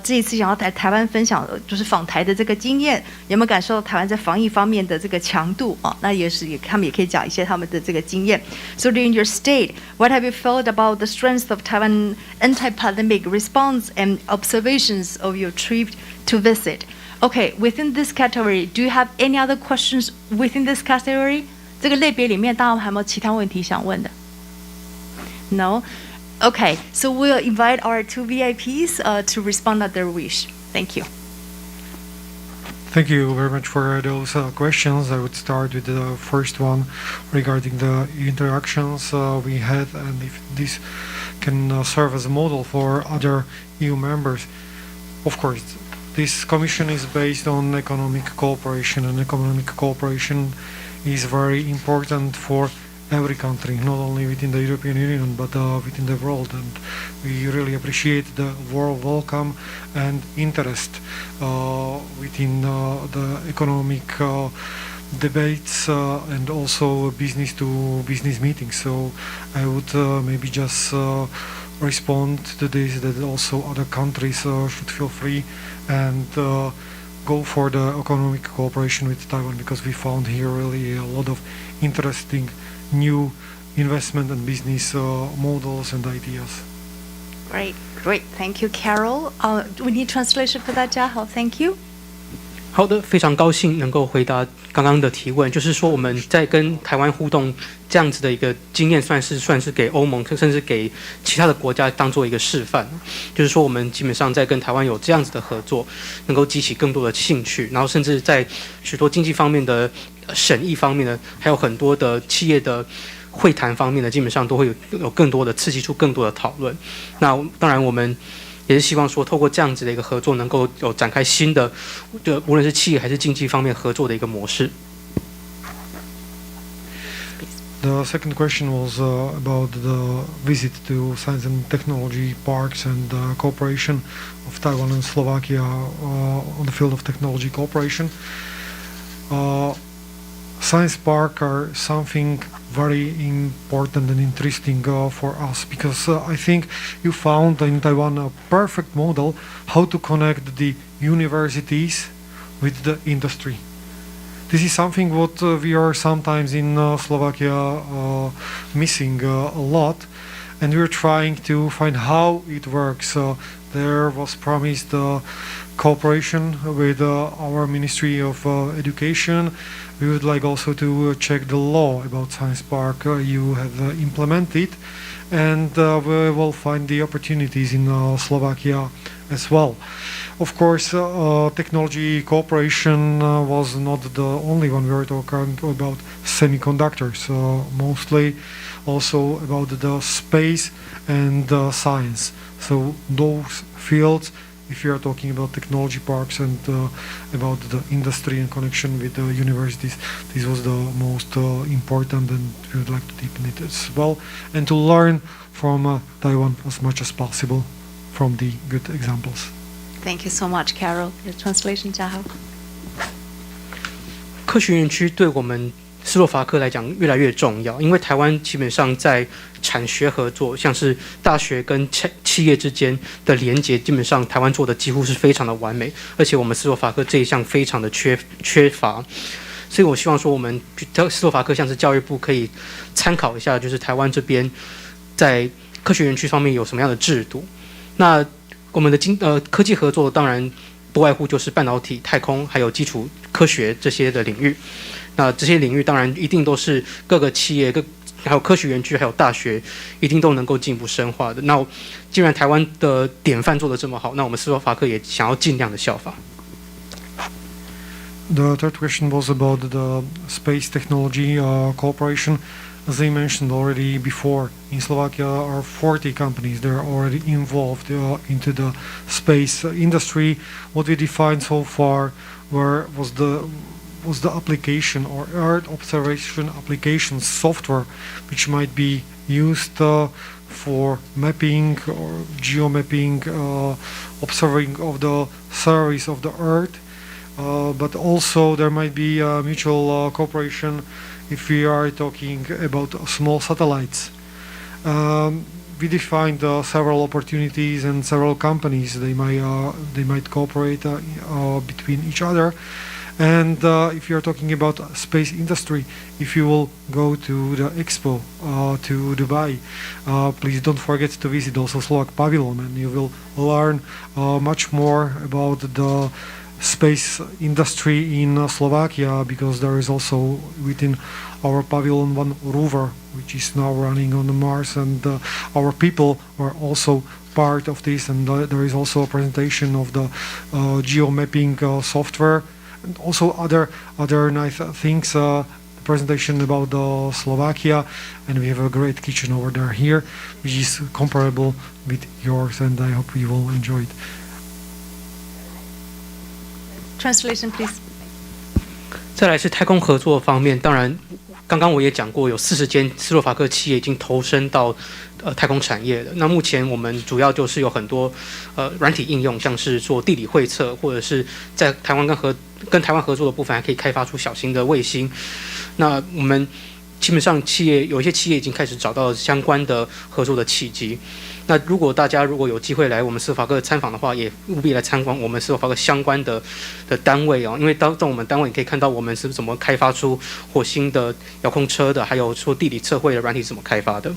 这一次想要台湾分享就是访台的这个经验，有没有感受到台湾在防疫方面的这个强度啊？那他们也可以讲一些他们的这个经验。So during your stay, what have you felt about the strength of Taiwan anti-pandemic response and observations of your trip to visit? Okay, within this category, do you have any other questions within this category? 这个类别里面，大家还有没有其他问题想问的 ？No. Okay, so we'll invite our 2 VIPs to respond at their wish. Thank you. Thank you very much for those questions. I would start with the first one regarding the interactions we had, and if this can serve as a model for other EU members. Of course, this commission is based on economic cooperation, and economic cooperation is very important for every country, not only within the European Union, but within the world. And we really appreciate the warm welcome and interest within the economic debates and also business-to-business meetings. So I would maybe just respond to this, that also other countries should feel free and go for the economic cooperation with Taiwan, because we found here really a lot of interesting new investment and business models and ideas. Great. Thank you, Karol. We need translation for that, 家豪 Thank you. 好的，非常高兴能够回答刚刚的提问。就是说，我们在跟台湾互动这样子的一个经验，算是给欧盟，甚至给其他的国家当做一个示范。就是说，我们基本上在跟台湾有这样子的合作，能够激起更多的兴趣，然后甚至在许多经济方面的审议方面呢，还有很多的企业的会谈方面呢，基本上都会有更多的刺激出更多的讨论。那当然我们也是希望说透过这样子的一个合作，能够有展开新的，无论是企业还是经济方面合作的一个模式。The second question was about the visit to science and technology parks and cooperation of Taiwan and Slovakia on the field of technology cooperation. Science park are something very important and interesting for us because I think you found in Taiwan a perfect model how to connect the universities with the industry. This is something what we are sometimes in Slovakia missing a lot, and we're trying to find how it works. There was promised cooperation with our Ministry of Education. We would like also to check the law about Science Park you have implemented, and we will find the opportunities in Slovakia as well. Of course, technology cooperation was not the only one. We were talking about semiconductors, mostly also about the space and science. So those fields, if you are talking about technology parks and about the industry and connection with the universities, this was the most important, and we would like to deepen it as well and to learn from Taiwan as much as possible from the good examples. Thank you so much, Karol. Your translation, 嘉豪。科学园区对我们斯洛伐克来讲越来越重要，因为台湾基本上在产学合作，像是大学跟企业之间的连结，基本上台湾做的几乎是非常的完美，而且我们斯洛伐克这一项非常的缺乏，所以我希望说我们斯洛伐克像是教育部可以参考一下，就是台湾这边在科学园区方面有什么样的制度。那我们的科技合作当然不外乎就是半导体、太空还有基础科学这些的领域。那这些领域当然一定都是各个企业、还有科学园区、还有大学一定都能够进一步深化的。那既然台湾的典范做得这么好，那我们斯洛伐克也想要尽量的效法。The third question was about the space technology cooperation. As I mentioned already before, in Slovakia are 40 companies. They're already involved into the space industry. What we defined so far was the application or Earth observation application software, which might be used for mapping or geomapping, observing of the surface of the Earth. But also there might be mutual cooperation if we are talking about small satellites. We defined several opportunities and several companies. They might cooperate between each other. And if you're talking about space industry, if you will go to the expo to Dubai, please don't forget to visit also Slovak Pavilion, and you will learn much more about the space industry in Slovakia, because there is also within our pavilion one rover which is now running on the Mars, and our people are also part of this, and there is also a presentation of the geomapping software and also other nice things, presentation about Slovakia, and we have a great kitchen over there here which is comparable with yours, and I hope you will enjoy it. Translation, please. 再来是太空合作方面，当然刚刚我也讲过，有40间斯洛伐克企业已经投身到太空产业了。那目前我们主要就是有很多软体应用，像是做地理绘测，或者是在台湾跟台湾合作的部分，还可以开发出小型的卫星。那我们基本上有一些企业已经开始找到相关的合作的契机。那大家如果有机会来我们斯洛伐克参访的话，也务必来参观我们斯洛伐克相关的单位哦，因为到我们单位你可以看到我们是怎么开发出火星的遥控车的，还有说地理测绘的软体是怎么开发的。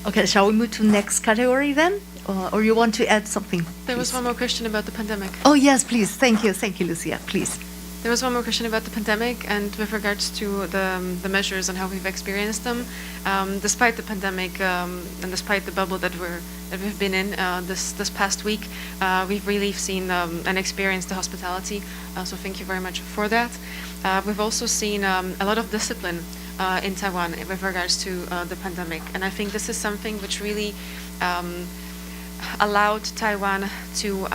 Okay, shall we move to next category then? Or you want to add something? There was one more question about the pandemic. Oh yes, please. Thank you, Lucia. Please. There was one more question about the pandemic, and with regards to the measures and how we've experienced them. Despite the pandemic and despite the bubble that we've been in this past week, we've really seen and experienced the hospitality. So thank you very much for that. We've also seen a lot of discipline in Taiwan with regards to the pandemic, and I think this is something which really allowed Taiwan to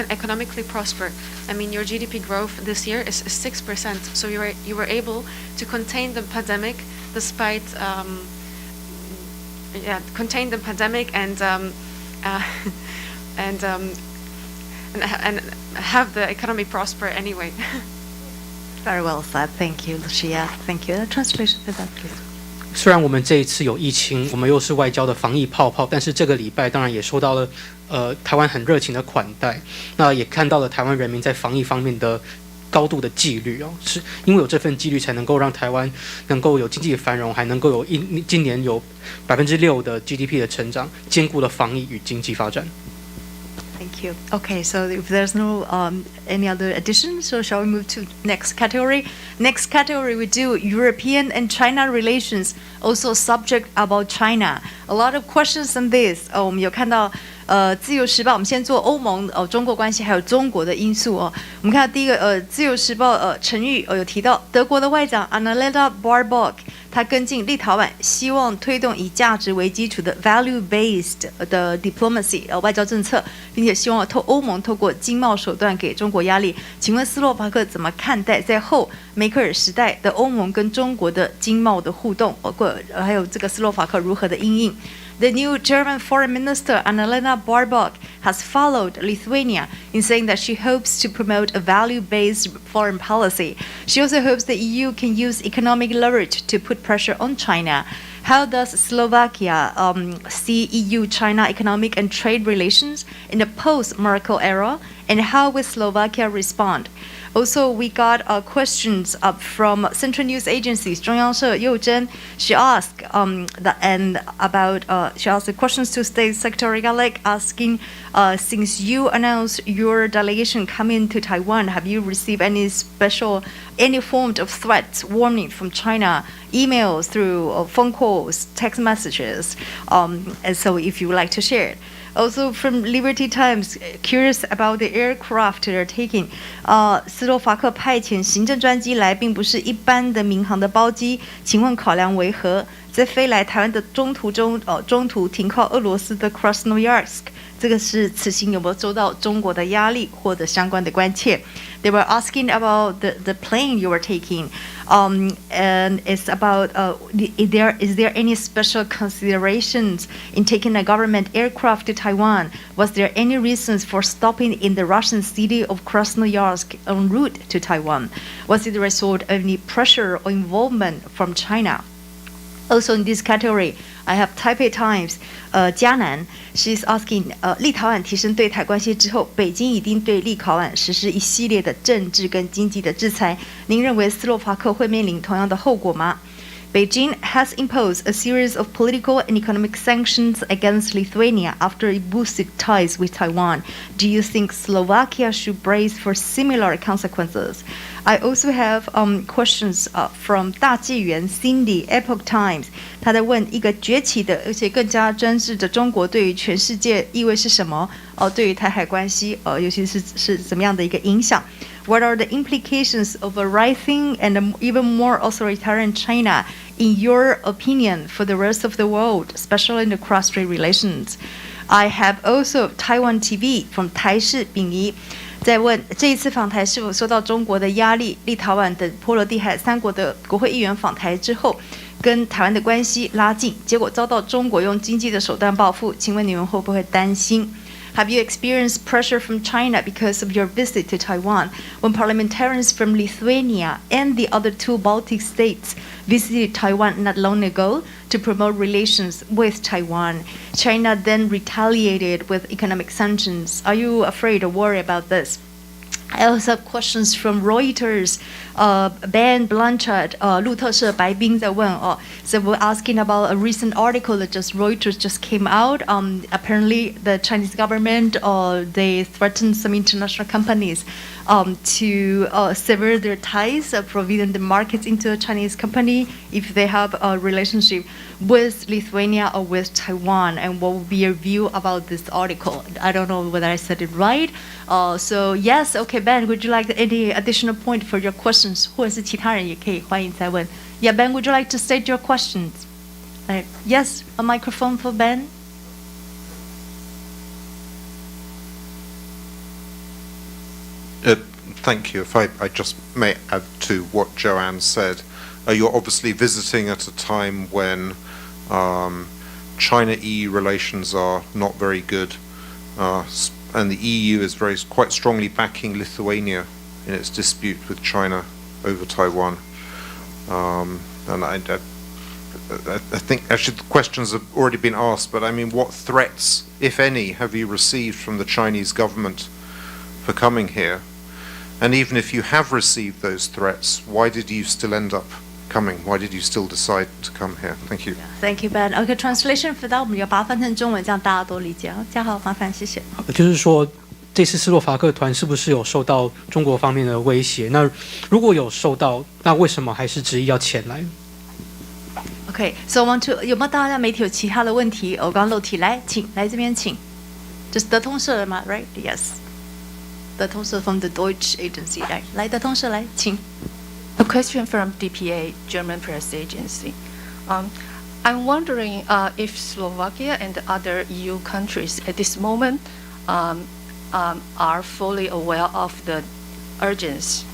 economically prosper. I mean, your GDP growth this year is 6%, so you were able to contain the pandemic despite contain the pandemic and have the economy prosper anyway. Very well said. Thank you, Lucia. Thank you. Translation for that, please. 虽然我们这一次有疫情，我们又是外交的防疫泡泡，但是这个礼拜当然也收到了台湾很热情的款待，那也看到了台湾人民在防疫方面的高度的纪律哦，是因为有这份纪律，才能够让台湾能够有经济繁荣，还能够有今年有6%的 GDP 的成长，兼顾了防疫与经济发展。Thank you. Okay, so if there's no any other additions, so shall we move to next category? Next category we do European and China relations, also subject about China. A lot of questions on this. 我们有看到自由时报，我们先做欧盟中国关系还有中国的因素哦。我们看到第一个自由时报陈玉有提到德国的外长 Annalena Baerbock， 他跟进立陶宛，希望推动以价值为基础的 value-based 的 diplomacy 外交政策，并且希望欧盟透过经贸手段给中国压力。请问斯洛伐克怎么看待在后梅克尔时代的欧盟跟中国的经贸的互动，包括还有这个斯洛伐克如何的因应？The new German Foreign Minister Annalena Baerbock has followed Lithuania in saying that she hopes to promote a value-based foreign policy. She also hopes the EU can use economic leverage to put pressure on China. How does Slovakia see EU-China economic and trade relations in the post-Merkel era, and how will Slovakia respond? Also, we got questions from central news agencies. 中央社右真 she asked she asked questions to State Secretary Galek, asking, since you announced your delegation coming to Taiwan, have you received any form of threats, warning from China, emails, through phone calls, text messages? And so, if you would like to share it. Also from Liberty Times, curious about the aircraft they're taking. 斯洛伐克派遣行政专机来，并不是一般的民航的包机，请问考量为何？在飞来台湾的中途停靠俄罗斯的 Krasnoyarsk， 这个是此行有没有受到中国的压力或者相关的关切？ They were asking about the plane you were taking, and it's about is there any special considerations in taking a government aircraft to Taiwan? Was there any reasons for stopping in the Russian city of Krasnoyarsk en route to Taiwan? Was it the result of any pressure or involvement from China? Also in this category, I have Taipei Times, 嘉南 she's asking, 立陶宛提升对台关系之后，北京已经对立陶宛实施一系列的政治跟经济的制裁，您认为斯洛伐克会面临同样的后果吗？ Beijing has imposed a series of political and economic sanctions against Lithuania after it boosted ties with Taiwan. Do you think Slovakia should brace for similar consequences? I also have questions from 大纪元 Cindy Epoch Times. 他在问一个崛起的而且更加专制的中国对于全世界意味是什么？对于台海关系尤其是怎么样的一个影响？ What are the implications of a rising and even more authoritarian China, in your opinion, for the rest of the world, especially in the cross-strait relations? I have also Taiwan TV from 台视秉仪在问这一次访台是否受到中国的压力？立陶宛等波罗的海3国的国会议员访台之后，跟台湾的关系拉近，结果遭到中国用经济的手段报复，请问你们会不会担心？ Have you experienced pressure from China because of your visit to Taiwan? When parliamentarians from Lithuania and the other 2 Baltic states visited Taiwan not long ago to promote relations with Taiwan, China then retaliated with economic sanctions. Are you afraid or worried about this? I also have questions from Reuters, Ben Blanchard, 路透社白冰在问so we're asking about a recent article that Reuters just came out. Apparently, the Chinese government they threatened some international companies to sever their ties, providing the markets into a Chinese company if they have a relationship with Lithuania or with Taiwan. And what would be your view about this article? I don't know whether I said it right. So yes, okay, Ben, would you like any additional point for your questions? 或者是其他人也可以欢迎再问。Yeah, Ben, would you like to state your questions? Yes, a microphone for Ben. Thank you. If I just may add to what Joanne said, you're obviously visiting at a time when China-EU relations are not very good, and the EU is quite strongly backing Lithuania in its dispute with China over Taiwan. And I think actually the questions have already been asked, but I mean, what threats, if any, have you received from the Chinese government for coming here? And even if you have received those threats, why did you still end up coming? Why did you still decide to come here? Thank you. Thank you, Ben. Okay, translation for that 我们要把它翻成中文，这样大家都理解。嘉豪，麻烦谢谢。就是说，这次斯洛伐克团是不是有受到中国方面的威胁？那如果有受到，那为什么还是执意要前来？ Okay, so I want to 有没有大家媒体有其他的问题？我刚漏题，来，请来这边请。就是德通社的吗 ？Right? Yes. 德通社 from the Deutsche Agency. 来，德通社来，请。A question from DPA, German press agency. I'm wondering if Slovakia and other EU countries at this moment are fully aware of the urgency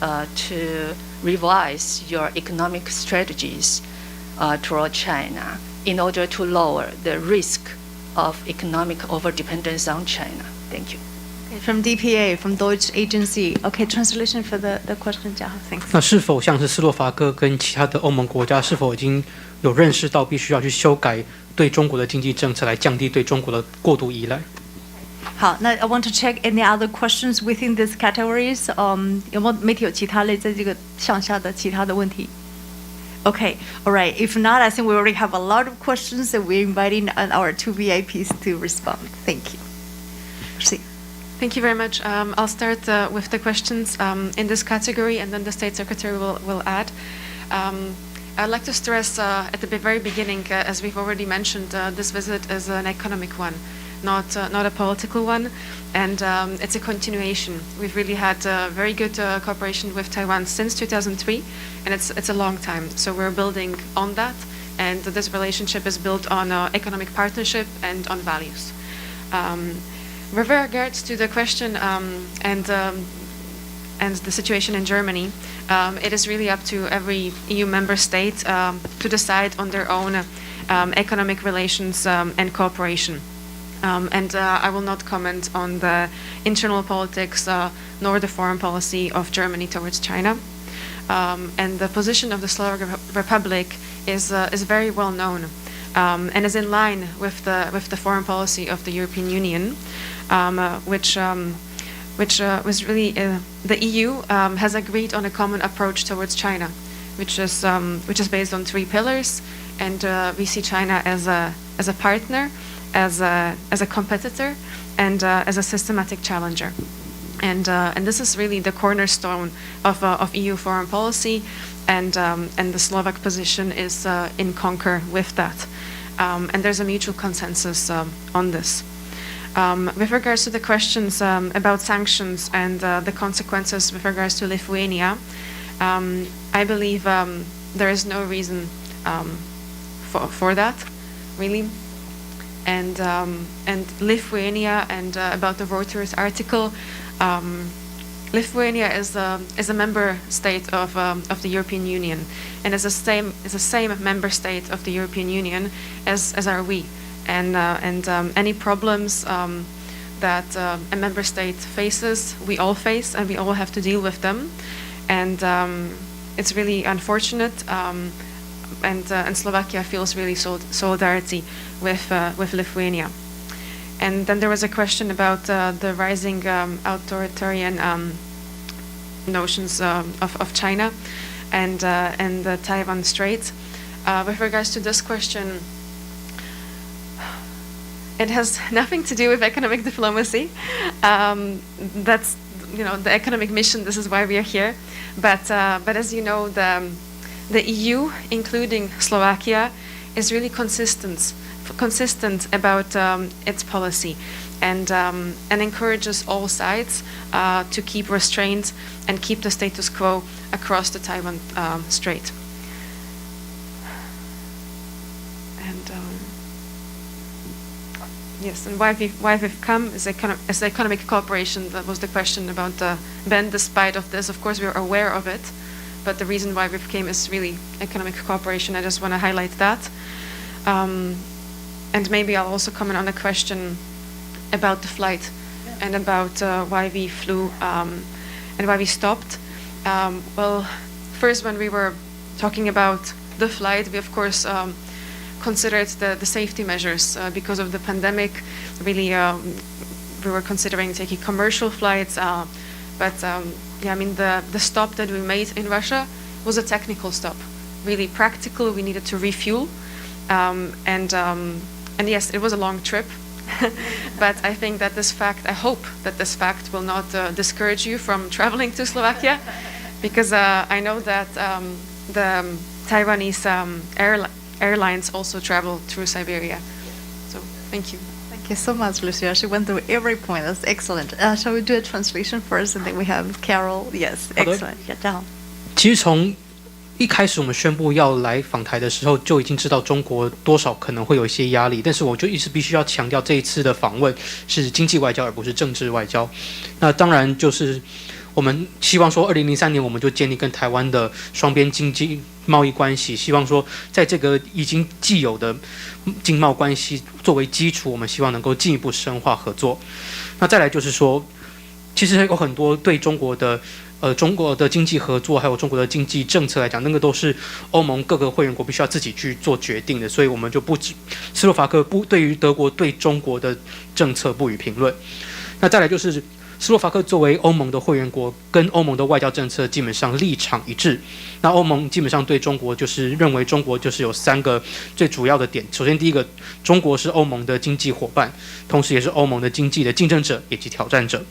to revise your economic strategies toward China in order to lower the risk of economic overdependence on China. Thank you. From DPA, from Deutsche Agency. Okay, translation for the question, 嘉豪 thanks. 那是否像是斯洛伐克跟其他的欧盟国家，是否已经有认识到必须要去修改对中国的经济政策，来降低对中国的过度依赖？好，那 I want to check any other questions within these categories. 有没有媒体有其他类在这个项下的其他的问题 ？Okay, all right. If not, I think we already have a lot of questions, and we're inviting our two VIPs to respond. Thank you. See. Thank you very much. I'll start with the questions in this category, and then the State Secretary will add. I'd like to stress at the very beginning, as we've already mentioned, this visit is an economic one, not a political one, and it's a continuation. We've really had very good cooperation with Taiwan since 2003, and it's a long time. So we're building on that, and this relationship is built on economic partnership and on values. With regards to the question and the situation in Germany, it is really up to every EU member state to decide on their own economic relations and cooperation. And I will not comment on the internal politics nor the foreign policy of Germany towards China. And the position of the Slovak Republic is very well known and is in line with the foreign policy of the European Union, which was really the EU has agreed on a common approach towards China, which is based on 3 pillars, and we see China as a partner, as a competitor, and as a systematic challenger. And this is really the cornerstone of EU foreign policy, and the Slovak position is in concur with that. And there's a mutual consensus on this. With regards to the questions about sanctions and the consequences with regards to Lithuania, I believe there is no reason for that, really. And Lithuania, and about the Reuters article, Lithuania is a member state of the European Union, and is the same member state of the European Union as are we. And any problems that a member state faces, we all face, and we all have to deal with them. And it's really unfortunate. And Slovakia feels really solidarity with Lithuania. And then there was a question about the rising authoritarian notions of China and the Taiwan Strait. With regards to this question, it has nothing to do with economic diplomacy. That's the economic mission. This is why we are here. But as you know, the EU, including Slovakia, is really consistent about its policy, and encourages all sides to keep restraint and keep the status quo across the Taiwan Strait. And Yes, and why we've come is economic cooperation. That was the question about Ben. Despite of this, of course, we are aware of it, but the reason why we've came is really economic cooperation. I just want to highlight that. And maybe I'll also comment on a question about the flight and about why we flew and why we stopped. Well, first, when we were talking about the flight, we of course considered the safety measures because of the pandemic. Really, we were considering taking commercial flights, but yeah, I mean the stop that we made in Russia was a technical stop, really practical. We needed to refuel, and yes, it was a long trip. But I think that I hope that this fact will not discourage you from traveling to Slovakia, because I know that the Taiwanese airlines also travel through Siberia. So, thank you. Thank you so much, Lucia. She went through every point. That's excellent. Shall we do a translation first, and then we have Karol? Yes, excellent. 其实从一开始我们宣布要来访台的时候，就已经知道中国多少可能会有一些压力，但是我就一直必须要强调，这一次的访问是经济外交，而不是政治外交。那当然就是我们希望说，2003年我们就建立跟台湾的双边经济贸易关系，希望说在这个已经既有的经贸关系作为基础，我们希望能够进一步深化合作。那再来就是说，其实有很多对中国的经济合作，还有中国的经济政策来讲，那个都是欧盟各个会员国必须要自己去做决定的，所以我们就斯洛伐克对于德国对中国的政策不予评论。那再来就是斯洛伐克作为欧盟的会员国，跟欧盟的外交政策基本上立场一致。那欧盟基本上对中国就是认为中国就是有3个最主要的点。首先，第一个，中国是欧盟的经济伙伴，同时也是欧盟的经济的竞争者以及挑战者。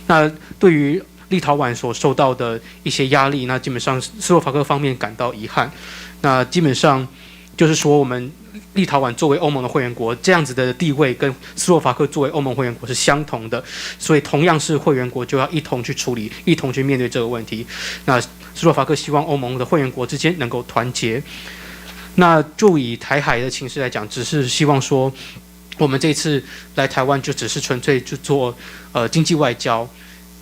那对于立陶宛所受到的一些压力，那基本上斯洛伐克方面感到遗憾。那基本上就是说，我们立陶宛作为欧盟的会员国，这样子的地位跟斯洛伐克作为欧盟会员国是相同的，所以同样是会员国就要一同去处理，一同去面对这个问题。那斯洛伐克希望欧盟的会员国之间能够团结。那就以台海的情势来讲，只是希望说，我们这次来台湾就只是纯粹就做经济外交。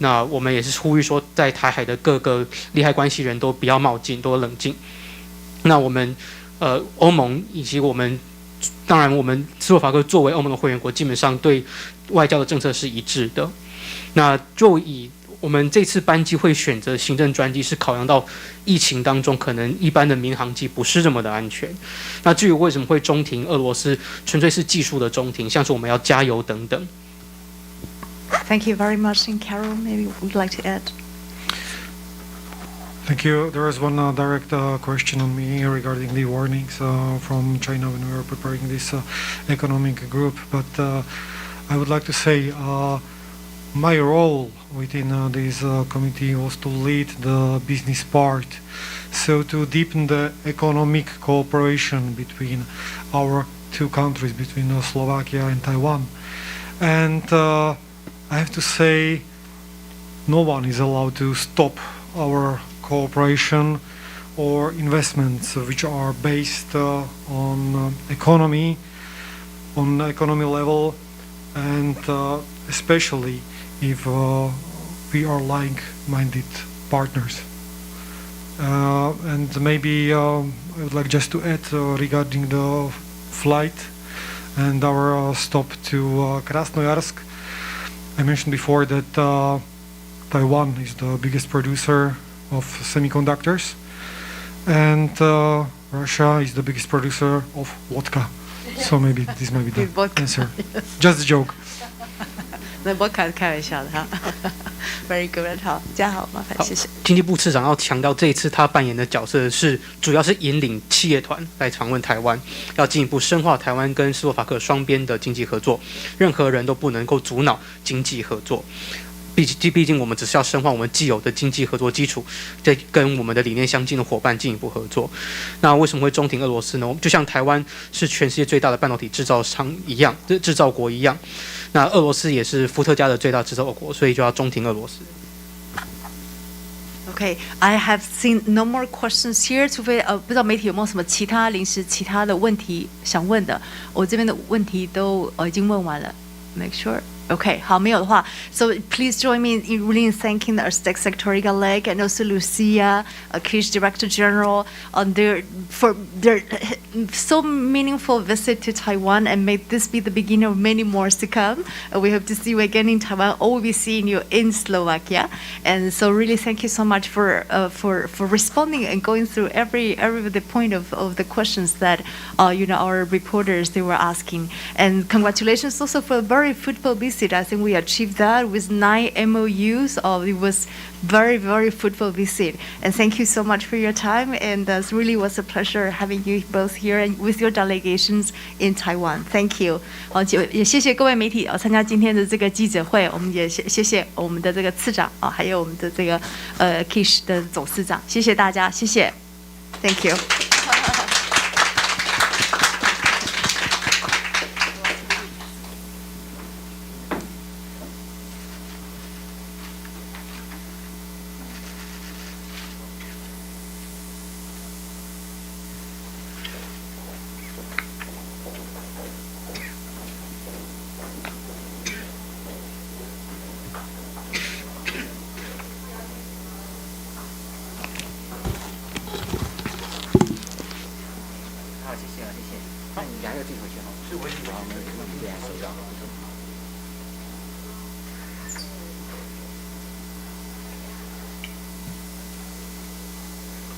那我们也是呼吁说，在台海的各个利害关系人都不要冒进，都冷静。那我们欧盟以及当然我们斯洛伐克作为欧盟的会员国，基本上对外交的政策是一致的。那就以我们这次班机会选择行政专机，是考量到疫情当中可能一般的民航机不是这么的安全。那至于为什么会中停俄罗斯，纯粹是技术的中停，像是我们要加油等等。Thank you very much. And Karol, maybe would like to add? Thank you. There is one direct question on me regarding the warnings from China when we were preparing this economic group. But I would like to say my role within this committee was to lead the business part, so to deepen the economic cooperation between our two countries, between Slovakia and Taiwan. And I have to say, no one is allowed to stop our cooperation or investments which are based on economy level, and especially if we are like-minded partners. And maybe I would like just to add regarding the flight and our stop to Krasnoyarsk. I mentioned before that Taiwan is the biggest producer of semiconductors, and Russia is the biggest producer of vodka. So maybe this might be the answer. Just a joke. 那我开玩笑的哈。Very good. 好，嘉豪，麻烦谢谢。经济部次长要强调，这一次他扮演的角色主要是引领企业团来访问台湾，要进一步深化台湾跟斯洛伐克双边的经济合作，任何人都不能够阻挠经济合作。毕竟我们只是要深化我们既有的经济合作基础，再跟我们的理念相近的伙伴进一步合作。那为什么会中停俄罗斯呢？就像台湾是全世界最大的半导体制造国一样，那俄罗斯也是伏特加的最大制造国，所以就要中停俄罗斯。Okay, I have seen no more questions here. 除非不知道媒体有没有什么其他的问题想问的，我这边的问题都已经问完了。Make sure. Okay, 好，没有的话 ，so please join me in really thanking the State Secretary Galek and also Lucia Kišš, Director General, for their so meaningful visit to Taiwan, and may this be the beginning of many more to come. We hope to see you again in Taiwan, or we'll be seeing you in Slovakia. And so, really, thank you so much for responding and going through every the point of the questions that our reporters they were asking. And congratulations also for a very fruitful visit. I think we achieved that with 9 MOUs. It was very, very fruitful visit. And thank you so much for your time. And it really was a pleasure having you both here and with your delegations in Taiwan. Thank you. 也谢谢各位媒体参加今天的这个记者会。我们也谢谢我们的这个次长还有我们的这个Kišš 的总司长。谢谢大家，谢谢。Thank you. 好，谢谢，那你俩要递回去哈。是我递回去，对，收到。